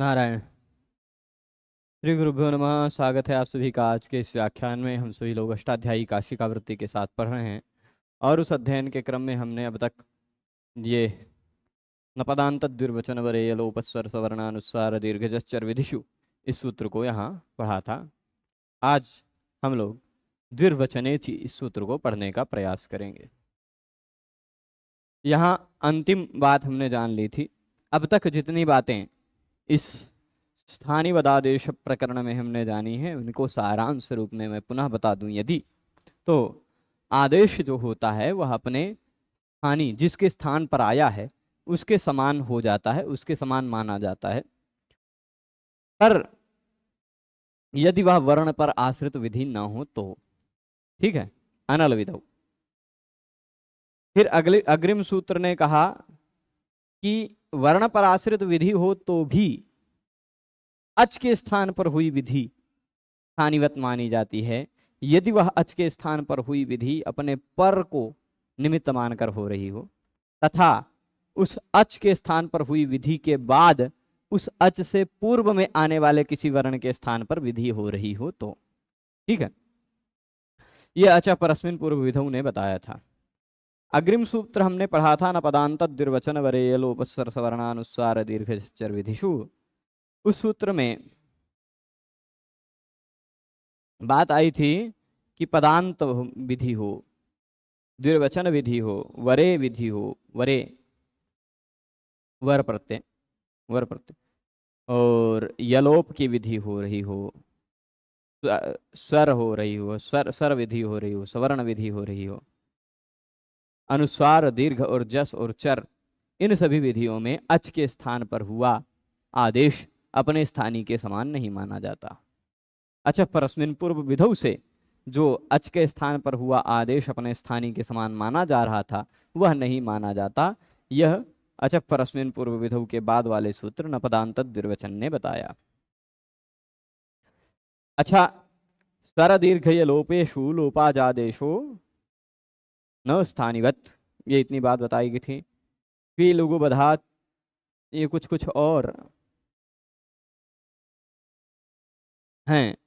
नारायण। श्री गुरुभ्यो नमः। स्वागत है आप सभी का आज के इस व्याख्यान में। हम सभी लोग अष्टाध्यायी काशिका वृत्ति के साथ पढ़ रहे हैं और उस अध्ययन के क्रम में हमने अब तक ये नपदांत द्विर्वचन वरेय लोपस्वर सवर्णानुस्वार दीर्घजश्चर विधिषु इस सूत्र को यहाँ पढ़ा था। आज हम लोग द्विर्वचनेचि इस सूत्र को पढ़ने का प्रयास करेंगे। यहाँ अंतिम बात हमने जान ली थी। अब तक जितनी बातें इस स्थानीय पदादेश प्रकरण में हमने जानी है उनको सारांश रूप में मैं पुनः बता दूं यदि, तो आदेश जो होता है वह अपने स्थानीय जिसके स्थान पर आया है उसके समान हो जाता है, उसके समान माना जाता है। पर यदि वह वर्ण पर आश्रित विधि न हो तो ठीक है, अनल विधौ। फिर अगले अग्रिम सूत्र ने कहा कि वर्ण पर आश्रित विधि हो तो भी अच के स्थान पर हुई विधि स्थानीवत मानी जाती है यदि वह अच के स्थान पर हुई विधि अपने पर को निमित्त मानकर हो रही हो तथा उस अच के स्थान पर हुई विधि के बाद उस अच से पूर्व में आने वाले किसी वर्ण के स्थान पर विधि हो रही हो तो ठीक है। यह अच परस्मिन पूर्व विधौ ने बताया था। अग्रिम सूत्र हमने पढ़ा था न पदांत द्विर्वचन वरेय लोपस्वर सवर्णानुस्वार दीर्घचर विधिषु। उस सूत्र में बात आई थी कि पदांत विधि हो, द्विर्वचन विधि हो, वरे विधि हो, वरे वर प्रत्यय और यलोप की विधि हो रही हो, स्वर हो रही हो, स्वर विधि हो रही हो, सवर्ण विधि हो रही हो, अनुस्वार दीर्घ और जस और चर, इन सभी विधियों में अच के स्थान पर हुआ आदेश अपने स्थानीय के समान नहीं माना जाता। अच्छा, परस्मिन पूर्व विधौ से जो अच के स्थान पर हुआ आदेश अपने स्थानीय के समान माना जा रहा था वह नहीं माना जाता। यह अच परस्मिन पूर्व विधौ के बाद वाले सूत्र नपदांत द्विर्वचन ने बताया। अच्छा, स्वर दीर्घ लोपेशु लोपाजादेशो न स्थानीवत, ये इतनी बात बताई गई थी। पी लुगु बधात, ये कुछ और हैं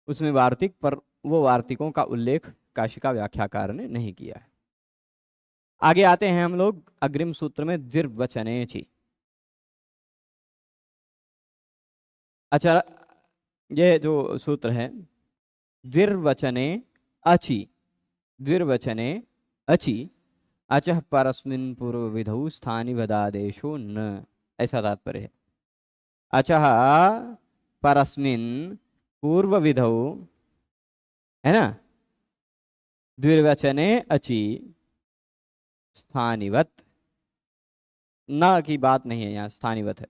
उसमें वार्तिक, पर वो वार्तिकों का उल्लेख काशिका व्याख्याकार ने नहीं किया है। आगे आते हैं हम लोग अग्रिम सूत्र में द्विर्वचनेचि। अच्छा, ये जो सूत्र है द्विर्वचने अचि, द्विर्वचने अचि अचः परस्मिन् पूर्व विधौ स्थानिवदादेशो न, ऐसा तात्पर्य है। अचः परस्मिन् पूर्व विधौ, है ना, द्विर्वचने अचि स्थानिवत, न की बात नहीं है, यहाँ स्थानिवत है।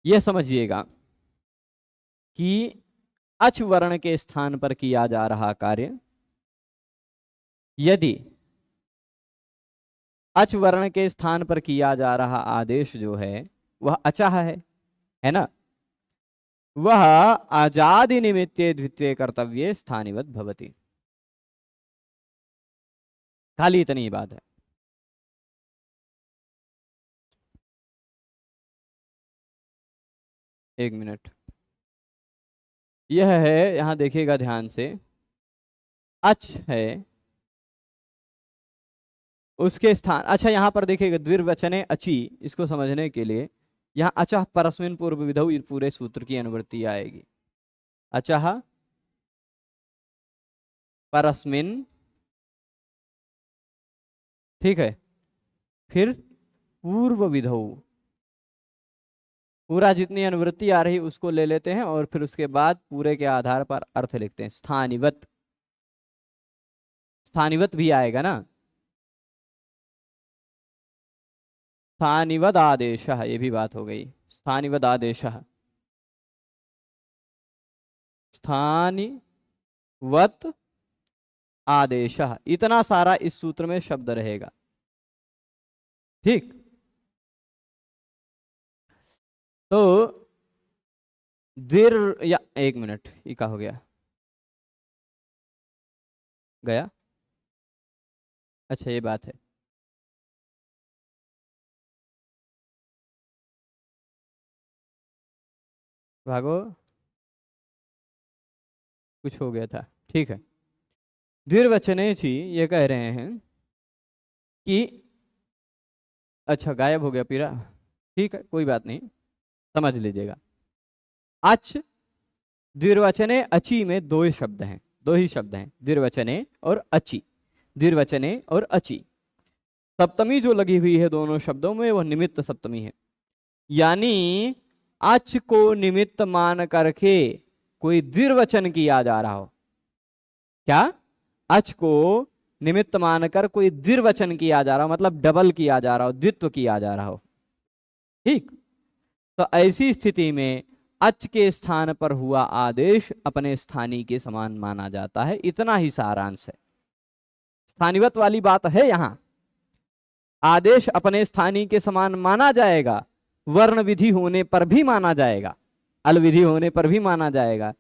यह समझिएगा कि अच वर्ण के स्थान पर किया जा रहा कार्य यदि अच वर्ण के स्थान पर किया जा रहा आदेश जो है वह अचः है ना, वह आजादि निमित्ते द्वितीय कर्तव्ये स्थानिवत भवति। खाली इतनी ही बात है। एक मिनट, यह है, यहां देखिएगा ध्यान से, अच है उसके स्थान। अच्छा, यहां पर देखिएगा द्विर्वचने अचि, इसको समझने के लिए यहां अचः परस्मिन पूर्व विधौ पूरे सूत्र की अनुवृत्ति आएगी। अचः परस्मिन, ठीक है, फिर पूर्व विधौ, पूरा जितनी अनुवृत्ति आ रही उसको ले लेते हैं और फिर उसके बाद पूरे के आधार पर अर्थ लिखते हैं। स्थानिवत, स्थानिवत भी आएगा ना, स्थानिवद आदेश, ये भी बात हो गई। स्थानिवद आदेश, स्थानिवत आदेश, इतना सारा इस सूत्र में शब्द रहेगा। ठीक, तो द्विर, या एक मिनट, ये क्या हो गया, गया, अच्छा ये बात है। भागो, कुछ हो गया था, ठीक है। द्विर्वचने छी ये कह रहे हैं कि अच्छा गायब हो गया पीरा, ठीक है कोई बात नहीं, समझ लीजिएगा। अच द्विर्वचने अची में दो ही शब्द हैं, दो ही शब्द हैं, द्विर्वचने और अची, द्विर्वचने और अची। सप्तमी जो लगी हुई है दोनों शब्दों में वह निमित्त सप्तमी है, यानी अच को निमित्त मान करके कोई द्विर्वचन किया जा रहा हो। क्या? अच को निमित्त मानकर कोई द्विर्वचन किया जा रहा हो, मतलब डबल किया जा रहा हो, द्वित्व किया जा रहा हो, ठीक। तो ऐसी स्थिति में अच के स्थान पर हुआ आदेश अपने स्थानीय के समान माना जाता है। इतना ही सारांश है, स्थानीवत वाली बात है। यहां आदेश अपने स्थानीय के समान माना जाएगा, वर्ण विधि होने पर भी माना जाएगा, अल विधि होने पर भी माना जाएगा,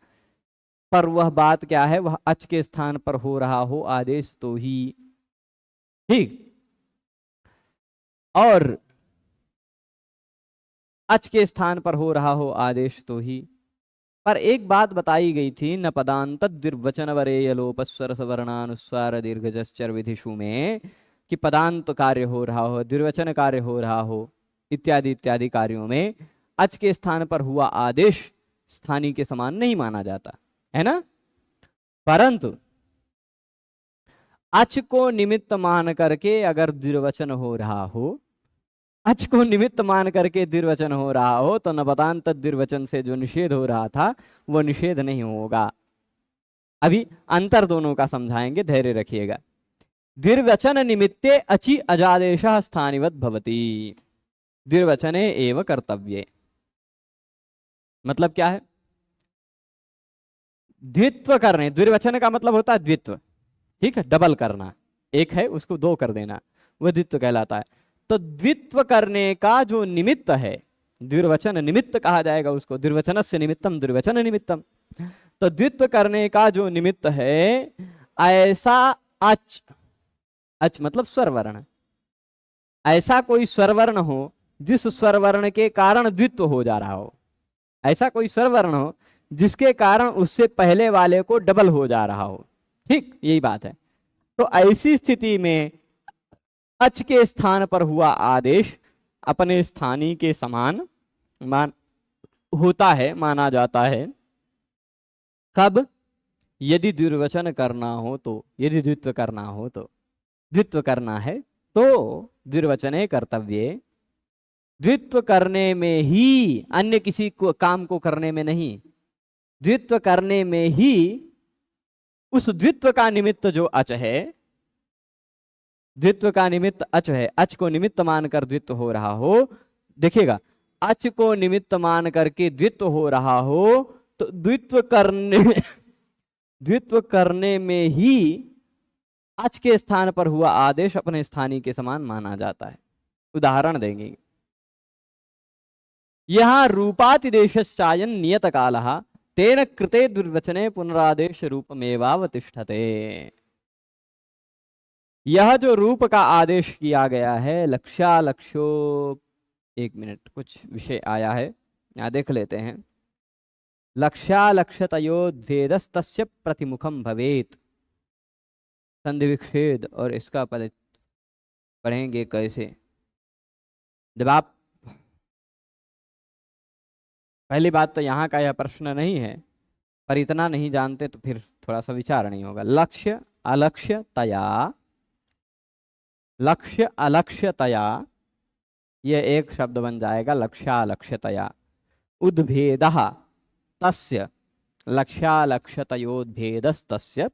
पर वह बात क्या है, वह अच के स्थान पर हो रहा हो आदेश तो ही, ठीक। और अच के स्थान पर हो रहा हो आदेश तो ही। पर एक बात बताई गई थी, न पदांत द्विर्वचन वरेय लोपस्वर सवर्णानुस्वार दीर्घजश्चर विधिषु में, कि पदांत कार्य हो रहा हो, द्विर्वचन कार्य हो रहा हो, इत्यादि इत्यादि कार्यों में अच के स्थान पर हुआ आदेश स्थानीय के समान नहीं माना जाता है ना। परंतु अच को निमित्त मान करके अगर द्विर्वचन हो रहा हो, अच को निमित्त मान करके द्विर्वचन हो रहा हो, तो नपदांत द्विर्वचन से जो निषेध हो रहा था वो निषेध नहीं होगा। अभी अंतर दोनों का समझाएंगे, धैर्य रखिएगा। द्विर्वचन निमित्ते अचि अजादेश स्थानिवत भवति, द्विर्वचने एव कर्तव्ये। मतलब क्या है? द्वित्व करने, द्विर्वचन का मतलब होता है द्वित्व, ठीक है, डबल करना, एक है उसको दो कर देना, वह द्वित्व कहलाता है। तो द्वित्व करने का जो निमित्त है, द्विर्वचन निमित्त कहा जाएगा उसको, द्विर्वचनस्य निमित्तम द्विर्वचन निमित्तम। तो द्वित्व करने का जो निमित्त है, ऐसा अच, अच मतलब स्वरवर्ण, ऐसा कोई स्वरवर्ण हो जिस स्वरवर्ण के कारण द्वित्व हो जा रहा हो, ऐसा कोई स्वरवर्ण हो जिसके कारण उससे पहले वाले को डबल हो जा रहा हो, ठीक, यही बात है। तो ऐसी स्थिति में अच के स्थान पर हुआ आदेश अपने स्थानीय के समान होता है, माना जाता है। कब? यदि द्विर्वचन करना हो तो, यदि द्वित्व करना हो तो, द्वित्व करना है तो द्विर्वचने कर्तव्ये, द्वित्व करने में ही, अन्य किसी को काम को करने में नहीं, द्वित्व करने में ही उस द्वित्व का निमित्त जो अच है, द्वित्व का निमित्त अच है, अच को निमित्त मानकर द्वित्व हो रहा हो, देखिएगा, अच को निमित्त मान करके द्वित्व हो रहा हो, तो द्वित्व करने में ही अच के स्थान पर हुआ आदेश अपने स्थानीय के समान माना जाता है। उदाहरण देंगे, यहां रूपातिदेशश्चायन नियत कालः तेन कृते द्विर्वचने पुनरादेश रूपमेवावतिष्ठते। यह जो रूप का आदेश किया गया है, लक्ष्यालक्ष्यो, एक मिनट कुछ विषय आया है, यहां देख लेते हैं। लक्ष्यालक्ष्यतयोद्भेदस्तस्य प्रतिमुखम भवेत, संधि विच्छेद, और इसका पद पढ़ेंगे कैसे। जब आप, पहली बात तो यहाँ का यह प्रश्न नहीं है, पर इतना नहीं जानते तो फिर थोड़ा सा विचार नहीं होगा। लक्ष्य अलक्ष्यतया, लक्ष्य अलक्ष्यतया, यह एक शब्द बन जाएगा लक्ष्यालक्ष्यतया। उद्भेदः तस्य, लक्ष्यालक्ष्यतयोद्भेदस्तस्य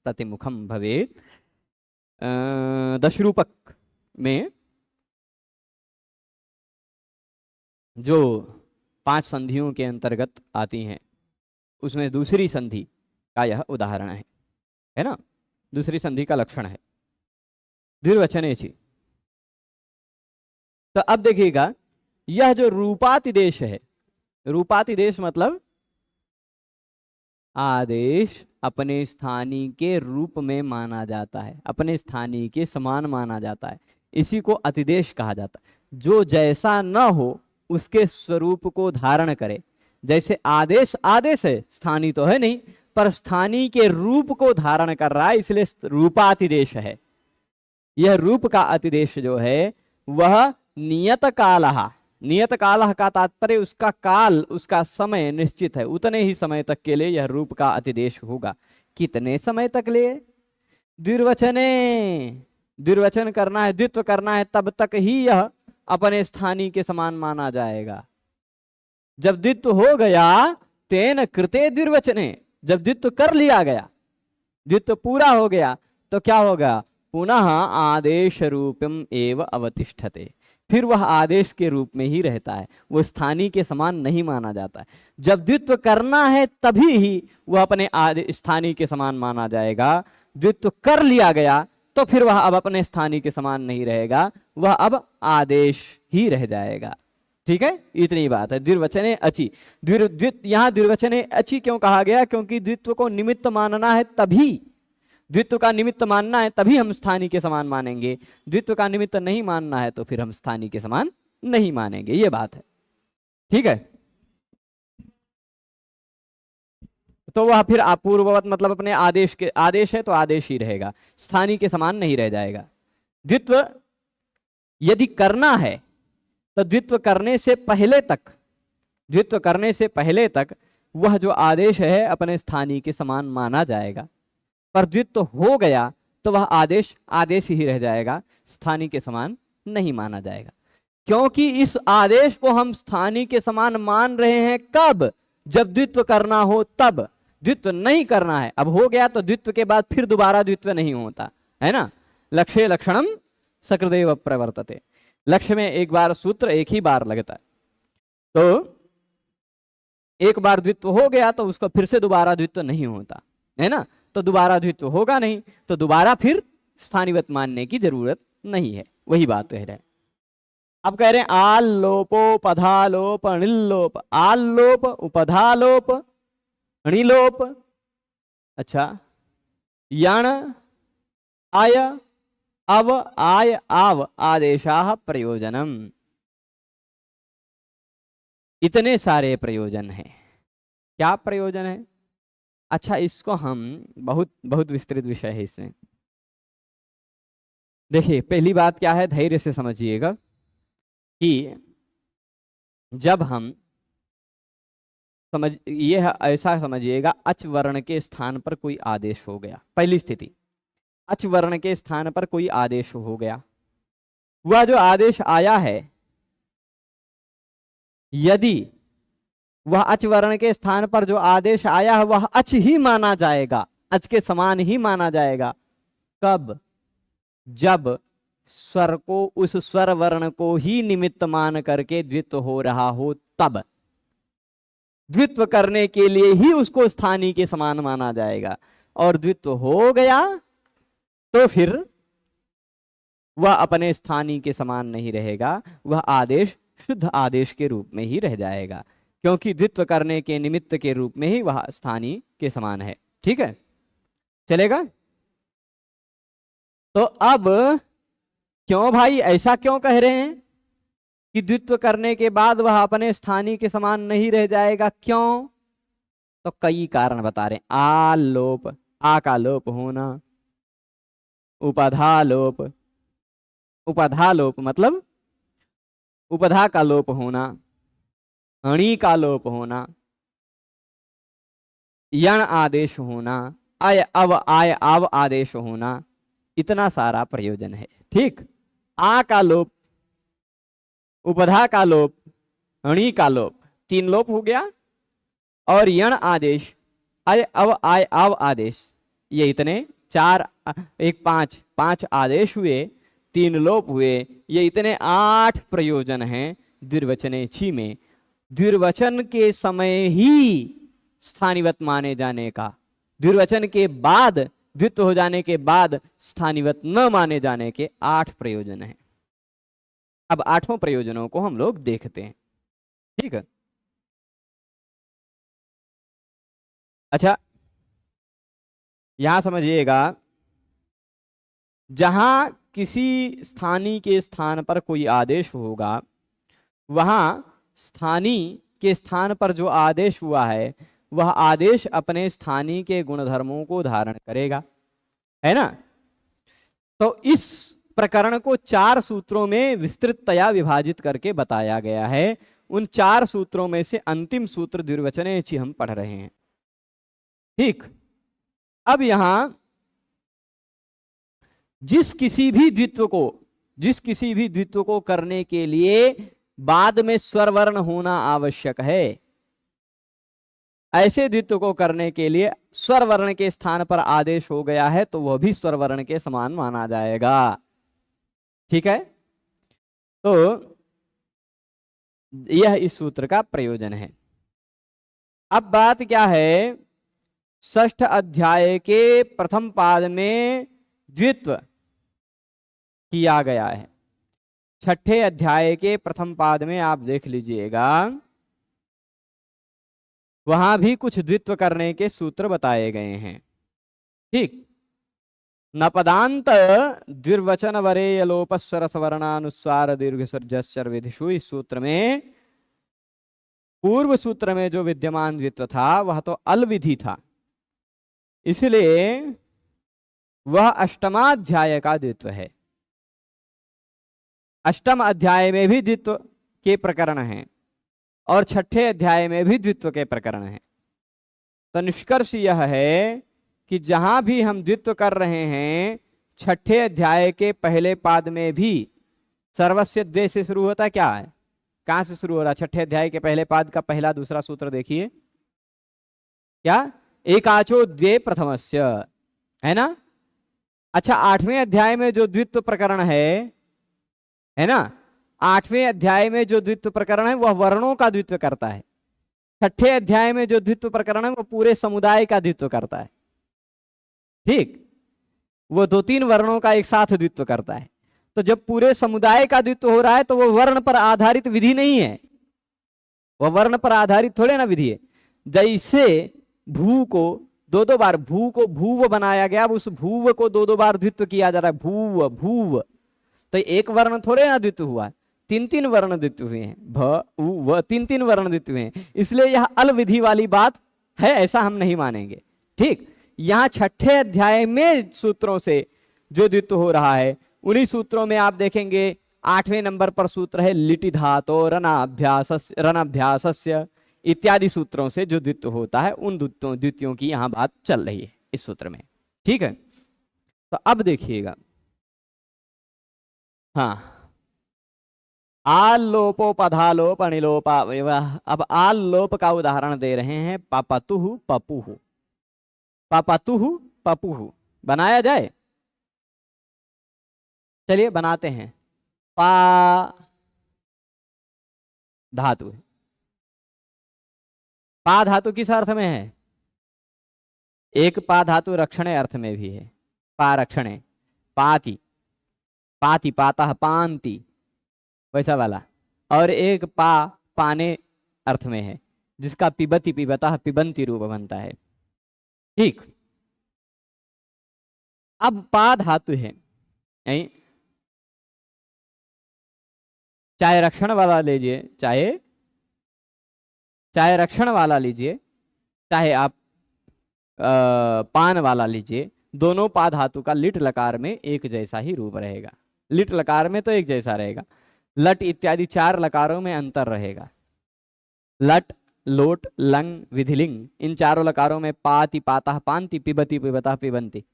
प्रतिमुखम भवेत्। दशरूपक में जो 5 संधियों के अंतर्गत आती हैं, उसमें दूसरी संधि का यह उदाहरण है ना, दूसरी संधि का लक्षण है द्विर्वचनेचि। तो अब देखिएगा, यह जो रूपातिदेश है, रूपातिदेश मतलब आदेश अपने स्थानीय के रूप में माना जाता है, अपने स्थानीय के समान माना जाता है, इसी को अतिदेश कहा जाता है। जो जैसा न हो उसके स्वरूप को धारण करे, जैसे आदेश आदेश है, स्थानी तो है नहीं, पर स्थानी के रूप को धारण कर रहा है, इसलिए रूपातिदेश है। यह रूप का अतिदेश जो है वह नियत कालः, नियत कालः का तात्पर्य उसका काल, उसका समय निश्चित है, उतने ही समय तक के लिए यह रूप का अतिदेश होगा। कितने समय तक लिए? द्विर्वचने, द्विर्वचन करना है, द्वित्व करना है, तब तक ही यह अपने स्थानी के समान माना जाएगा। जब द्वित्व हो गया तेन कृते द्विर्वचने, जब द्वित्व कर लिया गया, द्वित्व पूरा हो गया, तो क्या होगा? पुनः आदेश रूपम एव अवतिष्ठते, फिर वह आदेश के रूप में ही रहता है, वो स्थानी के समान नहीं माना जाता है। जब द्वित्व करना है तभी ही वह अपने स्थानी के समान माना जाएगा। द्वित्व कर लिया गया तो फिर वह अब अपने स्थानी के समान नहीं रहेगा, वह अब आदेश ही रह जाएगा। ठीक है, इतनी बात है। द्विर्वचने अचि, यहाँ द्विर्वचने अचि क्यों कहा गया? क्योंकि द्वित्व को निमित्त मानना है, तभी द्वित्व का निमित्त मानना है तभी हम स्थानी के समान मानेंगे। द्वित्व का निमित्त नहीं मानना है तो फिर हम स्थानी के समान नहीं मानेंगे, ये बात है। ठीक है, तो वह फिर अपूर्ववत मतलब अपने आदेश के, आदेश है तो आदेश ही रहेगा, स्थानी के समान नहीं रह जाएगा। द्वित्व यदि करना है तो द्वित्व करने से पहले तक, द्वित्व करने से पहले तक वह जो आदेश है अपने स्थानी के समान माना जाएगा, पर द्वित्व हो गया तो वह आदेश आदेश ही रह जाएगा, स्थानी के समान नहीं माना जाएगा। क्योंकि इस आदेश को हम स्थानी के समान मान रहे हैं कब? जब द्वित्व करना हो तब। द्वित्व नहीं करना है, अब हो गया तो द्वित्व के बाद फिर दोबारा द्वित्व नहीं होता है ना। लक्ष्य लक्षणम सकृदेव प्रवर्तते, लक्ष्य में एक बार सूत्र एक ही बार लगता है, तो एक बार द्वित्व हो गया तो उसको फिर से दोबारा द्वित्व नहीं होता है ना, तो दोबारा द्वित्व होगा नहीं, तो दोबारा फिर स्थानीवत मानने की जरूरत नहीं है, वही बात कह रहे हैं। अब कह रहे हैं आल लोपो पधालोप अणिलोप, आल लोप उपधालोप अणिलोप, अच्छा यण आय अव आय आव आदेशाः प्रयोजनम, इतने सारे प्रयोजन हैं। क्या प्रयोजन है? अच्छा, इसको हम बहुत बहुत विस्तृत विषय है इसमें। देखिए, पहली बात क्या है, धैर्य से समझिएगा कि जब हम ये ऐसा समझिएगा, अच वर्ण के स्थान पर कोई आदेश हो गया, पहली स्थिति अच वर्ण के स्थान पर कोई आदेश हो गया, वह जो आदेश आया है यदि वह अच वर्ण के स्थान पर जो आदेश आया है वह अच ही माना जाएगा, अच के समान ही माना जाएगा। कब? जब स्वर को, उस स्वर वर्ण को ही निमित्त मान करके द्वित्व हो रहा हो, तब द्वित्व करने के लिए ही उसको स्थानी के समान माना जाएगा। और द्वित्व हो गया तो फिर वह अपने स्थानी के समान नहीं रहेगा, वह आदेश शुद्ध आदेश के रूप में ही रह जाएगा, क्योंकि द्वित्व करने के निमित्त के रूप में ही वह स्थानी के समान है। ठीक है, चलेगा? तो अब क्यों भाई ऐसा क्यों कह रहे हैं कि द्वित्व करने के बाद वह अपने स्थानी के समान नहीं रह जाएगा? क्यों? तो कई कारण बता रहे हैं। आ लोप, आ का लोप होना, उपधा लोप, उपधा लोप मतलब उपधा का लोप होना, अणि का लोप होना, यण आदेश होना, आय अव आय आव आदेश होना, इतना सारा प्रयोजन है। ठीक, आ का लोप, उपधा का लोप, अणि का लोप, तीन लोप हो गया, और यण आदेश, आय अव आय आव आदेश, ये इतने चार, एक पांच आदेश हुए, तीन लोप हुए, ये इतने 8 प्रयोजन हैं द्विर्वचने छी में। द्विर्वचन के समय ही स्थानीवत माने जाने का, द्विर्वचन के बाद, द्वित्व हो जाने के बाद स्थानीवत न माने जाने के 8 प्रयोजन हैं। अब 8 प्रयोजनों को हम लोग देखते हैं। ठीक है, अच्छा यहां समझिएगा, जहां किसी स्थानी के स्थान पर कोई आदेश होगा, वहां स्थानी के स्थान पर जो आदेश हुआ है वह आदेश अपने स्थानीय के गुणधर्मों को धारण करेगा, है ना। तो इस प्रकरण को 4 सूत्रों में विस्तृततया विभाजित करके बताया गया है। उन 4 सूत्रों में से अंतिम सूत्र द्विर्वचनेचि हम पढ़ रहे हैं। ठीक, अब यहां जिस किसी भी द्वित्व को करने के लिए बाद में स्वरवर्ण होना आवश्यक है, ऐसे द्वित्व को करने के लिए स्वरवर्ण के स्थान पर आदेश हो गया है तो वह भी स्वरवर्ण के समान माना जाएगा। ठीक है, तो यह इस सूत्र का प्रयोजन है। अब बात क्या है, षष्ठ अध्याय के प्रथम पाद में द्वित्व किया गया है। छठे अध्याय के प्रथम पाद में आप देख लीजिएगा, वहां भी कुछ द्वित्व करने के सूत्र बताए गए हैं। ठीक, नपदांत द्विर्वचन वरेय लोपस्वर सवर्णानुस्वार दीर्घ विधिषु, इस सूत्र में पूर्व सूत्र में जो विद्यमान द्वित्व था वह तो अल विधि था, इसलिए वह अष्टमाध्याय का द्वित्व है। अष्टम अध्याय में भी द्वित्व के प्रकरण हैं और छठे अध्याय में भी द्वित्व के प्रकरण हैं। तो निष्कर्ष यह है कि जहां भी हम द्वित्व कर रहे हैं, छठे अध्याय के पहले पाद में भी सर्वस्य द्वे से शुरू होता है। क्या है, कहां से शुरू हो रहा है? छठे अध्याय के पहले पाद का पहला दूसरा सूत्र देखिए, क्या, एकाचो द्वे प्रथमस्य, है ना। अच्छा, 8वें अध्याय में जो द्वित्व प्रकरण है ना, 8वें अध्याय में जो द्वित्व प्रकरण है वह वर्णों का द्वित्व करता है। छठे अध्याय में जो द्वित्व प्रकरण है वह पूरे समुदाय का द्वित्व करता है। ठीक, वो 2-3 वर्णों का एक साथ द्वित्व करता है। तो जब पूरे समुदाय का द्वित्व हो रहा है तो वो वर्ण पर आधारित विधि नहीं है, वह वर्ण पर आधारित थोड़े ना विधि है। जैसे भू को 2-2 बार भू को भूव बनाया गया, उस भूव को 2-2 बार द्वित्व किया जा रहा है, भूव भूव, तो एक वर्ण थोड़े ना द्वित्व हुआ, 3-3 वर्ण द्वित्व हुए हैं, भ उ व 3-3 वर्ण द्वित्व हुए हैं। इसलिए यह अल विधि वाली बात है, ऐसा हम नहीं मानेंगे। ठीक, यहां छठे अध्याय में सूत्रों से जो द्वित्व हो रहा है, उन्हीं सूत्रों में आप देखेंगे 8वें नंबर पर सूत्र है लिटि धातो रणाभ्यासस्य इत्यादि सूत्रों से जो द्वित्व होता है, उन द्वित्वों की यहां बात चल रही है इस सूत्र में। ठीक है, तो अब देखिएगा, हाँ, आल लोपो पधालोप अनिलोपा, अब आल लोप का उदाहरण दे रहे हैं। पापतुहु पपुहु, पापतुहु पपुहु बनाया जाए, चलिए बनाते हैं। पा धातु है, पा धातु किस अर्थ में है? एक पा धातु रक्षणे अर्थ में भी है, पा रक्षणे, पाति पाति पाता पांति वैसा वाला, और एक पा पाने अर्थ में है, जिसका पिबति पिबता पिबंती रूप बनता है। ठीक, अब पा धातु है, चाहे रक्षण वाला लीजिए, चाहे रक्षण वाला लीजिए, चाहे आप पान वाला लीजिए, दोनों पा धातु का लिट लकार में एक जैसा ही रूप रहेगा। लिट लकार में तो एक जैसा रहेगा, लट इत्यादि 4 लकारों में अंतर रहेगा। लट, लोट, लंग, विधिलिंग, इन 4 लकारों में पाति पाता पांति पिबति पिबता पिबंती,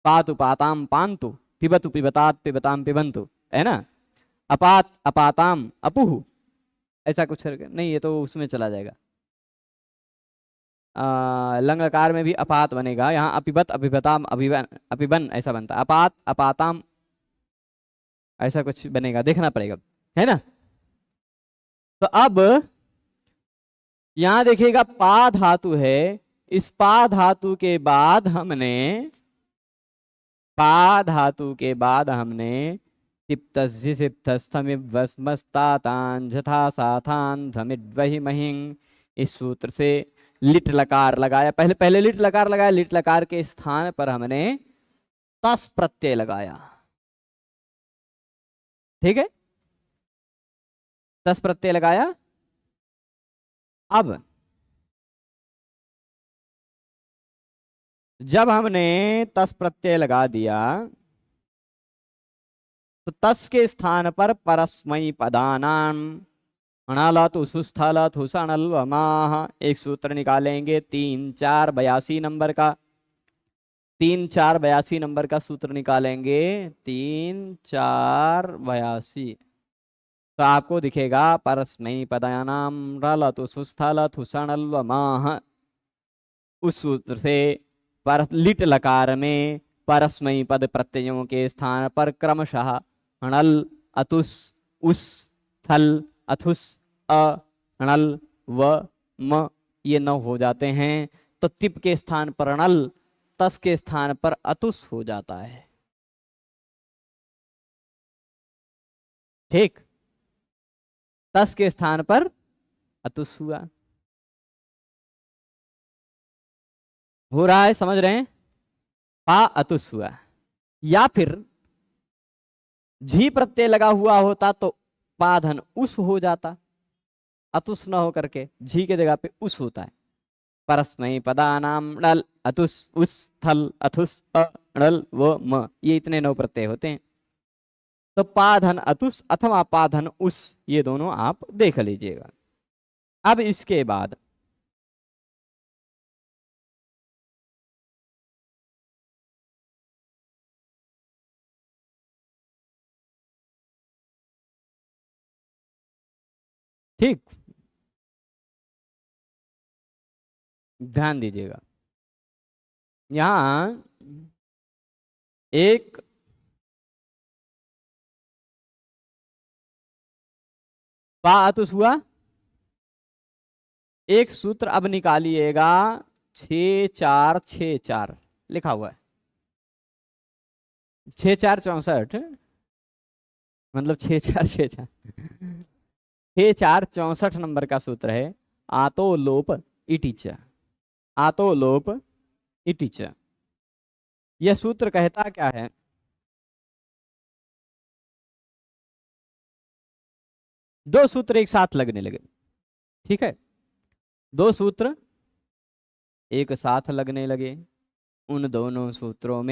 पातु पाताम पांतु, पिबतु पिबतात पिबताम पिबंतु, है ना। अपात अपाताम अपुहु, ऐसा कुछ नहीं, ये तो उसमें चला जाएगा। लंग लकार में भी अपात बनेगा, यहाँ अपिबत अपिबताम अभिबन अपिबन ऐसा बनता है। अपात अपाताम ऐसा कुछ बनेगा, देखना पड़ेगा, है ना। तो अब यहां देखिएगा पा धातु है, इस पा धातु के बाद हमने इस सूत्र से लिट लकार लगाया, पहले लिट लकार लगाया, लिट लकार के स्थान पर हमने तस प्रत्यय लगाया। ठीक है, तस प्रत्यय लगाया, अब जब हमने तस प्रत्यय लगा दिया तो तस के स्थान पर परस्मई पदानाम अणालत उसुस्थलत हुसणल वमाह एक सूत्र निकालेंगे 3 4 82 नंबर का 3 4 82 नंबर का सूत्र निकालेंगे 3 4 82 तो आपको दिखेगा परस्मई पदानाम रलत उसुस्थलत हुसणल वमाह उस सूत्र से पर लिट लकार में परस्मई पद प्रत्ययों के स्थान पर क्रमशः अणल अतुस उस थल अथुस अणल व म ये न हो जाते हैं तो तिप के स्थान पर अणल तस के स्थान पर अतुस हो जाता है। ठीक, तस के स्थान पर अतुस हुआ। हो रहा है, समझ रहे हैं? पा अतुस हुआ। या फिर झी प्रत्यय लगा हुआ होता तो पाधन उस हो जाता, अतुस न हो करके झी के जगह पे उस होता है। परस्मई पदानाम णल अतुस उस थल अथुस अणल व म ये इतने 9 प्रत्यय होते हैं। तो पाधन अतुस अथवा पाधन उस ये दोनों आप देख लीजिएगा। अब इसके बाद ठीक ध्यान दीजिएगा, यहां एक पा अतुस हुआ। एक सूत्र अब निकालिएगा 6 4 6 4 लिखा हुआ है 6 4 64 मतलब 6 4 6 4 6 4 64 नंबर का सूत्र है आतो लोप इटिच। आतो लोप इटिच यह सूत्र कहता क्या है? दो सूत्र एक साथ लगने लगे, ठीक है, दो सूत्र एक साथ लगने लगे। उन दोनों सूत्रों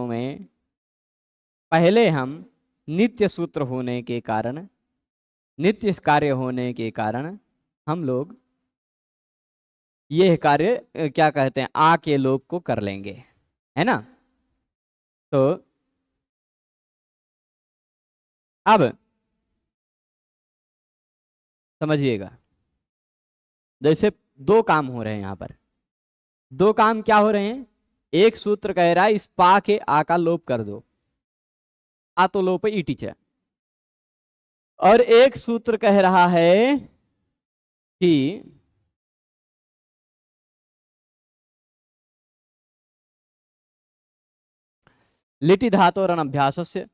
में पहले हम नित्य सूत्र होने के कारण, नित्य कार्य होने के कारण हम लोग यह कार्य क्या कहते हैं आ के लोप को कर लेंगे, है ना। तो अब समझिएगा, जैसे दो काम हो रहे हैं यहां पर। दो काम क्या हो रहे हैं? एक सूत्र कह रहा है इस पा के आ का लोप कर दो, आ तो लोप इटिच। और एक सूत्र कह रहा है कि लिटि धातु अभ्यास से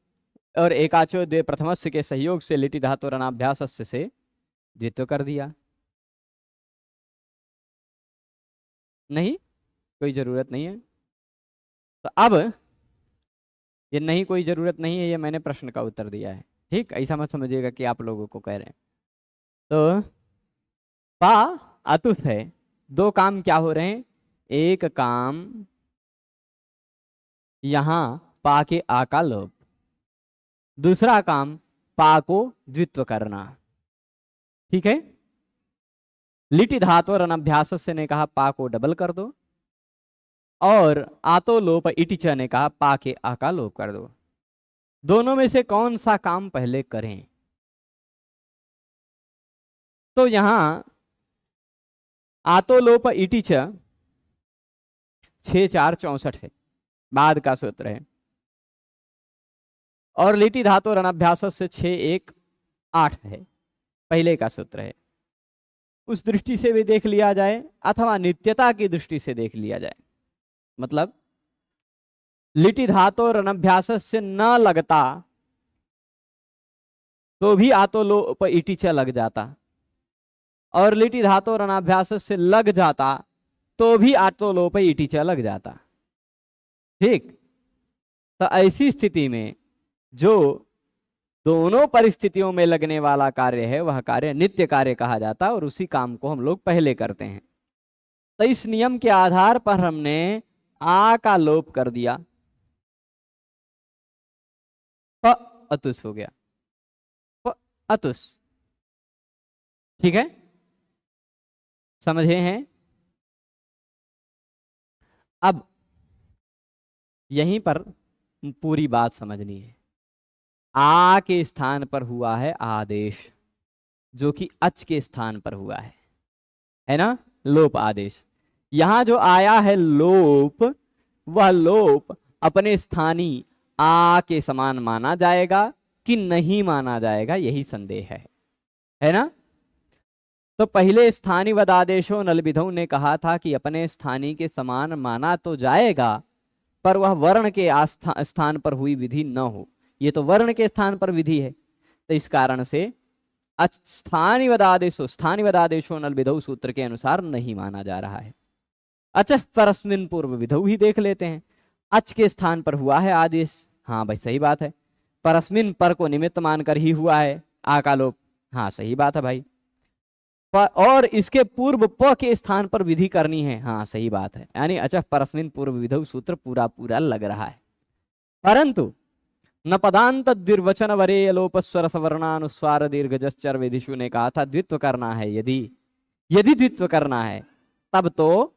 और एकाचो दे प्रथमस्य के सहयोग से लिटि धातु अभ्यास से जितो कर दिया। नहीं, कोई जरूरत नहीं है। तो अब ये नहीं कोई जरूरत नहीं है, ये मैंने प्रश्न का उत्तर दिया है, ठीक, ऐसा मत समझिएगा कि आप लोगों को कह रहे हैं। तो पा अतुस है, दो काम क्या हो रहे हैं? एक काम यहां पा के आ का लोप, दूसरा काम पा को द्वित्व करना, ठीक है। लिटि धातु और अनभ्यास से ने कहा पा को डबल कर दो, और आतो लोप इटिच ने कहा पा के आ का लोप कर दो। दोनों में से कौन सा काम पहले करें? तो यहां आतो लोप इटिच 6 4 64 है, बाद का सूत्र है, और लिटि धातु और अनभ्यास से 6 1 8 है, पहले का सूत्र है। उस दृष्टि से भी देख लिया जाए अथवा नित्यता की दृष्टि से देख लिया जाए, मतलब लिटि धातु और अनभ्यास से न लगता तो भी आतो लोप इटिच लग जाता, और लिटि धातु और अनाभ्यास से लग जाता तो भी आतो लोप इटिच लग जाता, ठीक। तो ऐसी स्थिति में जो दोनों परिस्थितियों में लगने वाला कार्य है वह कार्य नित्य कार्य कहा जाता है और उसी काम को हम लोग पहले करते हैं। तो इस नियम के आधार पर हमने आ का लोप कर दिया, प अतुस हो गया, प अतुस। ठीक है, समझे हैं? अब यहीं पर पूरी बात समझनी है। आ के स्थान पर हुआ है आदेश, जो कि अच के स्थान पर हुआ है ना, लोप आदेश। यहां जो आया है लोप, वह लोप अपने स्थानीय आ के समान माना जाएगा कि नहीं माना जाएगा, यही संदेह है ना। तो पहले स्थानीय वदादेशो नलविधौ ने कहा था कि अपने स्थानीय के समान माना तो जाएगा, पर वह वर्ण के स्थान पर हुई विधि न हो। ये तो वर्ण के स्थान पर विधि है, तो इस कारण से स्थानीय वदादेशो नलविधौ सूत्र के अनुसार नहीं माना जा रहा है। अच्छा, परस्मिन पूर्व विधौ ही देख लेते हैं। अच के स्थान पर हुआ है आदेश, हाँ भाई सही बात है। परस्मिन पर को निमित्त मानकर ही हुआ है आकालोप, हाँ सही बात है भाई। और इसके पूर्व प के स्थान पर विधि करनी है, हाँ सही बात है। यानी अच्छा परस्मिन पूर्व विधौ सूत्र पूरा पूरा लग रहा है। परंतु न पदांत द्विर्वचन वरे अलोप स्वर सवर्णानुस्वार दीर्घजश्चर विधिषु ने कहा था द्वित्व करना है। यदि द्वित्व करना है तब तो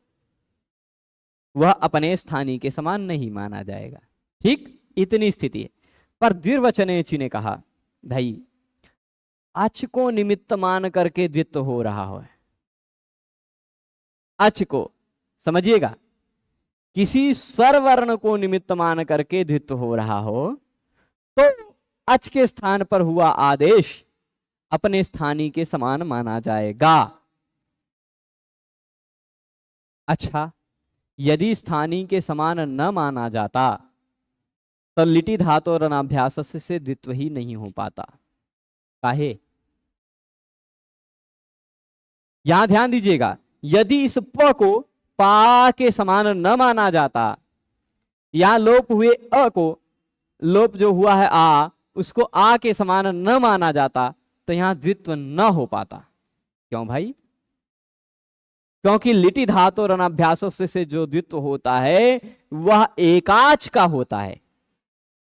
वह अपने स्थानीय के समान नहीं माना जाएगा। ठीक, इतनी स्थिति है। पर द्विर्वचनेची ने कहा भाई अच को निमित्त मान करके द्वित्व हो रहा हो, अच को समझिएगा, किसी स्वर वर्ण को निमित्त मान करके द्वित्व हो रहा हो तो अच के स्थान पर हुआ आदेश अपने स्थानीय के समान माना जाएगा। अच्छा, यदि स्थानीय के समान न माना जाता तो लिटि धातु और अनाभ्यास से द्वित्व ही नहीं हो पाता। काहे? यहां ध्यान दीजिएगा, यदि इस प को पा के समान न माना जाता, यहां लोप हुए अ को, लोप जो हुआ है आ, उसको आ के समान न माना जाता तो यहां द्वित्व न हो पाता। क्यों भाई? क्योंकि लिटि धातु और अनाभ्यास से जो द्वित्व होता है वह एकाच का होता है,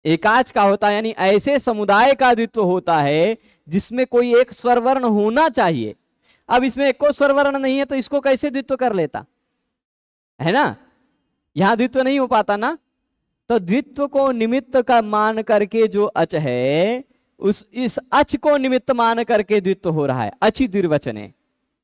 एकाच का होता है। यानी ऐसे समुदाय का द्वित्व होता है जिसमें कोई एक स्वर वर्ण होना चाहिए। अब इसमें एक को स्वर वर्ण नहीं है तो इसको कैसे द्वित्व कर लेता है ना, यहां द्वित्व नहीं हो पाता ना। तो द्वित्व को निमित्त का मान करके जो अच है, इस अच को निमित्त मान करके द्वित्व हो रहा है। अच्छी द्विर्वचन है,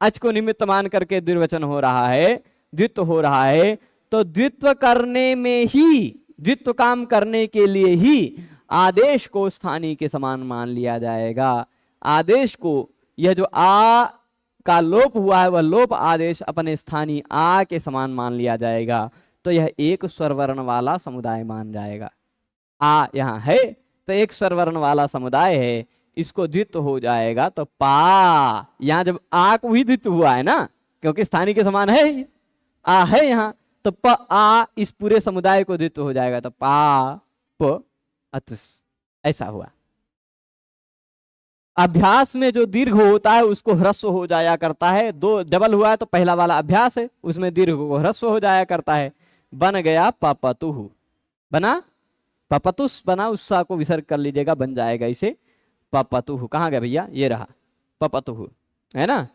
अच को निमित्त मान करके द्विर्वचन हो रहा है, द्वित्व हो रहा है। तो द्वित्व करने में ही, द्वित्व काम करने के लिए ही आदेश को स्थानीय के समान मान लिया जाएगा। आदेश को, यह जो आ का लोप हुआ है वह लोप आदेश अपने स्थानीय आ के समान मान लिया जाएगा। तो यह एक स्वर वर्ण वाला समुदाय मान जाएगा। आ यहां है तो एक स्वर वर्ण वाला समुदाय है, इसको द्वित्व हो जाएगा। तो पा, यहां जब आ को भी द्वित्व हुआ है ना, क्योंकि स्थानीय के समान है, आ है यहां, तो प आ इस पूरे समुदाय को द्वित्व हो जाएगा। तो पा प अतुस, ऐसा हुआ। अभ्यास में जो दीर्घ होता है उसको ह्रस्व हो जाया करता है। दो डबल हुआ है तो पहला वाला अभ्यास है, उसमें दीर्घ को ह्रस्व हो जाया करता है। बन गया पपतुहु, बना पपतुस, बना उत्साह को विसर्ग कर लीजिएगा, बन जाएगा इसे पपतुहु। कहाँ गया भैया, ये रहा पपतुहु, है ना।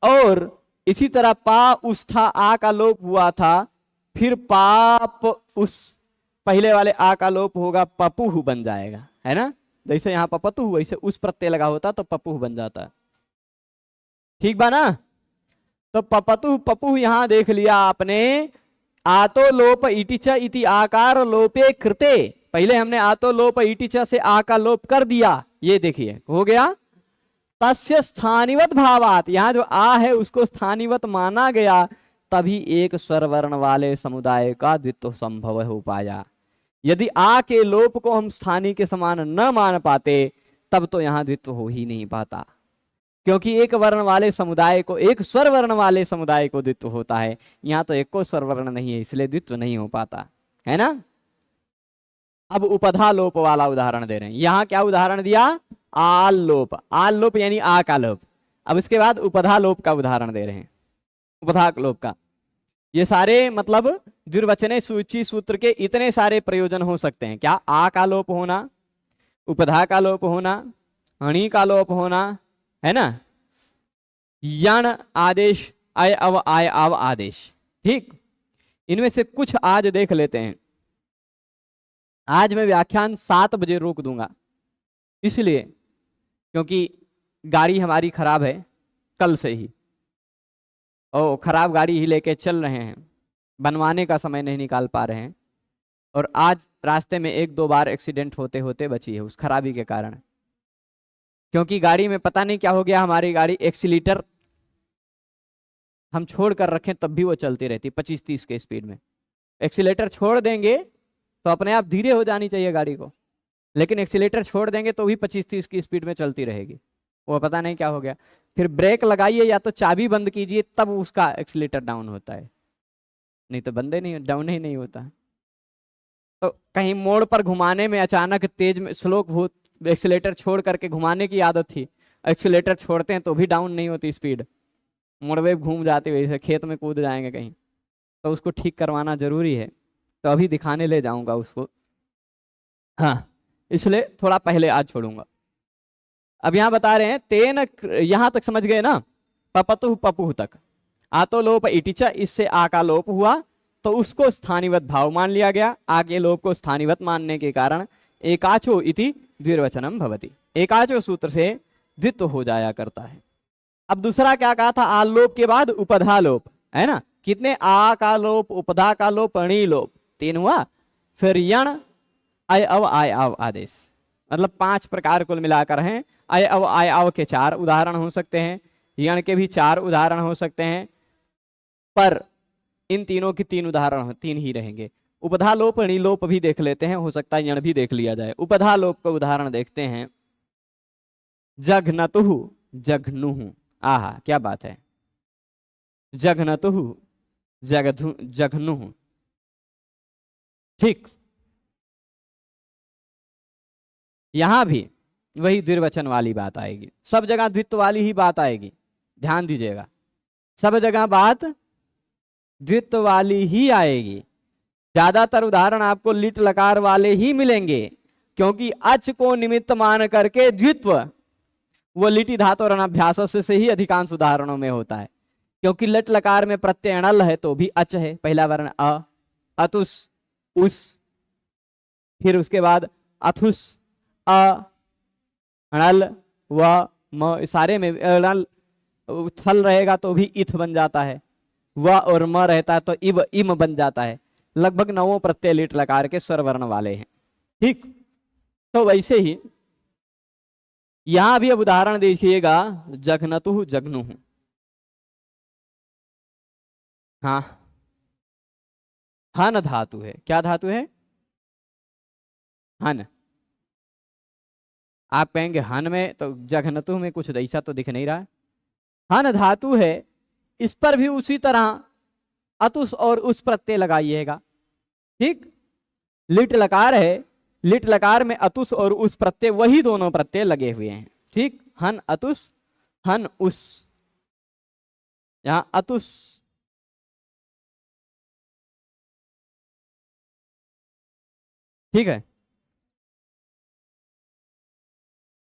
और इसी तरह पा उस था, आ का लोप हुआ था, फिर पाप उस, पहले वाले आ का लोप होगा, पपुहु बन जाएगा, है ना। जैसे यहाँ पपतुहु वैसे उस प्रत्यय लगा होता तो पपुहु बन जाता। ठीक बा ना। तो पपतुहु पपुहु यहां देख लिया आपने। आतो लोप इटिच इति आकार लोपे कृते, पहले हमने आतो लोप इटिच से आ का लोप कर दिया, ये देखिए हो गया। तस्य स्थानिवत भावात, यहां जो आ है उसको स्थानिवत माना गया, तभी एक स्वर वर्ण वाले समुदाय का द्वित्व संभव हो पाया। यदि आ के लोप को हम स्थानीय के समान न मान पाते तब तो यहां द्वित्व हो ही नहीं पाता, क्योंकि एक वर्ण वाले समुदाय को, एक स्वर वर्ण वाले समुदाय को द्वित्व होता है। यहां तो एक को स्वर वर्ण नहीं है, इसलिए द्वित्व नहीं हो पाता, है ना। अब उपधा लोप वाला उदाहरण दे रहे हैं। यहां क्या उदाहरण दिया? आल लोप। आल लोप यानी आ का लोप। अब इसके बाद उपधा लोप का उदाहरण दे रहे हैं, उपधा लोप का। ये सारे मतलब द्विर्वचने सूची सूत्र के इतने सारे प्रयोजन हो सकते हैं। क्या? आ का लोप होना, उपधा का लोप होना, हणि का लोप होना, है ना, यण आदेश, आय अव आय अव आदेश। ठीक, इनमें से कुछ आज देख लेते हैं। आज मैं व्याख्यान 7 बजे रोक दूंगा, इसलिए क्योंकि गाड़ी हमारी खराब है कल से ही, और खराब गाड़ी ही लेके चल रहे हैं, बनवाने का समय नहीं निकाल पा रहे हैं, और आज रास्ते में 1-2 बार एक्सीडेंट होते होते बची है उस खराबी के कारण। क्योंकि गाड़ी में पता नहीं क्या हो गया, हमारी गाड़ी एक्सीलीटर हम छोड़ कर रखें तब भी वो चलती रहती 25-30 के स्पीड में। एक्सीलेटर छोड़ देंगे तो अपने आप धीरे हो जानी चाहिए गाड़ी को, लेकिन एक्सीलेटर छोड़ देंगे तो भी 25-30 की स्पीड में चलती रहेगी। वो पता नहीं क्या हो गया। फिर ब्रेक लगाइए या तो चाबी बंद कीजिए तब उसका एक्सीलेटर डाउन होता है, नहीं तो बंदे नहीं, डाउन ही नहीं होता। तो कहीं मोड़ पर घुमाने में अचानक तेज में स्लो एक्सीलेटर छोड़ करके घुमाने की आदत थी, एक्सीलेटर छोड़ते हैं तो भी डाउन नहीं होती स्पीड, मोड़वे घूम जाती, वैसे खेत में कूद जाएंगे कहीं, तो उसको ठीक करवाना जरूरी है। तो अभी दिखाने ले जाऊंगा उसको, हाँ, इसलिए थोड़ा पहले आज छोड़ूंगा। अब यहां बता रहे हैं तेन, यहां तक समझ गए ना, पपतु पपुह तक। आतो लोप इटिचा, इससे आ का लोप हुआ तो उसको स्थानीवत भाव मान लिया गया। आ के लोप को स्थानीवत मानने के कारण एकाचो इति द्विर्वचनम भवति, एकाचो सूत्र से द्वित्व हो जाया करता है। अब दूसरा क्या कहा था? आल लोप के बाद उपधा लोप, है ना, कितने? आ का लोप, उपधा का लोप, अणि लोप, 3 हुआ। फिर यण, अय अव आय अव आदेश, मतलब 5 प्रकार कुल मिलाकर हैं। अय अव आय अव के 4 उदाहरण हो सकते हैं, यण के भी 4 उदाहरण हो सकते हैं, पर इन तीनों की 3 उदाहरण 3 ही रहेंगे। उपधा लोप, अणि लोप भी देख लेते हैं, हो सकता है यण भी देख लिया जाए। उपधा लोप का उदाहरण देखते हैं। जघनतुहु, जघनुहु, आहा क्या बात है, जघनतुहु, जघनुहु। ठीक, यहां भी वही द्विर्वचन वाली बात आएगी, सब जगह द्वित्व वाली ही बात आएगी, ध्यान दीजिएगा, सब जगह बात द्वित्व वाली ही आएगी। ज्यादातर उदाहरण आपको लिट लकार वाले ही मिलेंगे, क्योंकि अच को निमित्त मान करके द्वित्व वो लिटि धातु और अनाभ्यास से ही अधिकांश उदाहरणों में होता है। क्योंकि लट लकार में प्रत्यय अणल है तो भी अच है, पहला वर्ण अ, अतुस उस, फिर उसके बाद अथुस अ, अणल व म, सारे में अणल थल रहेगा तो भी इथ बन जाता है, व और म रहता है तो इव इम बन जाता है। लगभग 9 प्रत्यय लिट लकार के स्वर वर्ण वाले हैं। ठीक, तो वैसे ही यहां भी अब उदाहरण देखिएगा, जघनतु जघनु, हाँ, हन धातु है। क्या धातु है? हन। आप कहेंगे हन में तो जघनतु में कुछ ऐसा तो दिख नहीं रहा है। हन धातु है, इस पर भी उसी तरह अतुस और उस प्रत्यय लगाइएगा। ठीक, लिट लकार है, लिट लकार में अतुस और उस प्रत्यय, वही दोनों प्रत्यय लगे हुए हैं। ठीक, हन अतुस, हन उस, यहां अतुस, ठीक है।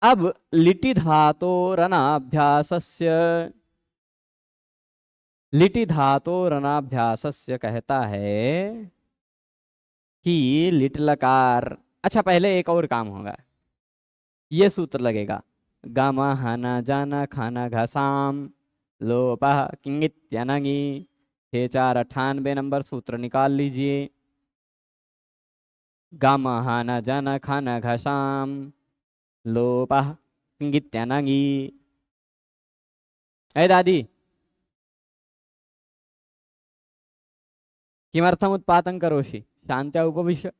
अब लिटि धातोरनाभ्यासस्य, लिटि धातोरनाभ्यासस्य कहता है कि लिट लकार, अच्छा पहले एक और काम होगा, ये सूत्र लगेगा, गामा हाना जाना खाना घसाम लोपः किंगित्यनङि, 6498 नंबर सूत्र निकाल लीजिए। गामा हाना जाना खाना घसाम लोपः किंगित्यनङि। ऐ दादी, किमर्थम उत्पातं करोषि, शांत्या उपविश्य।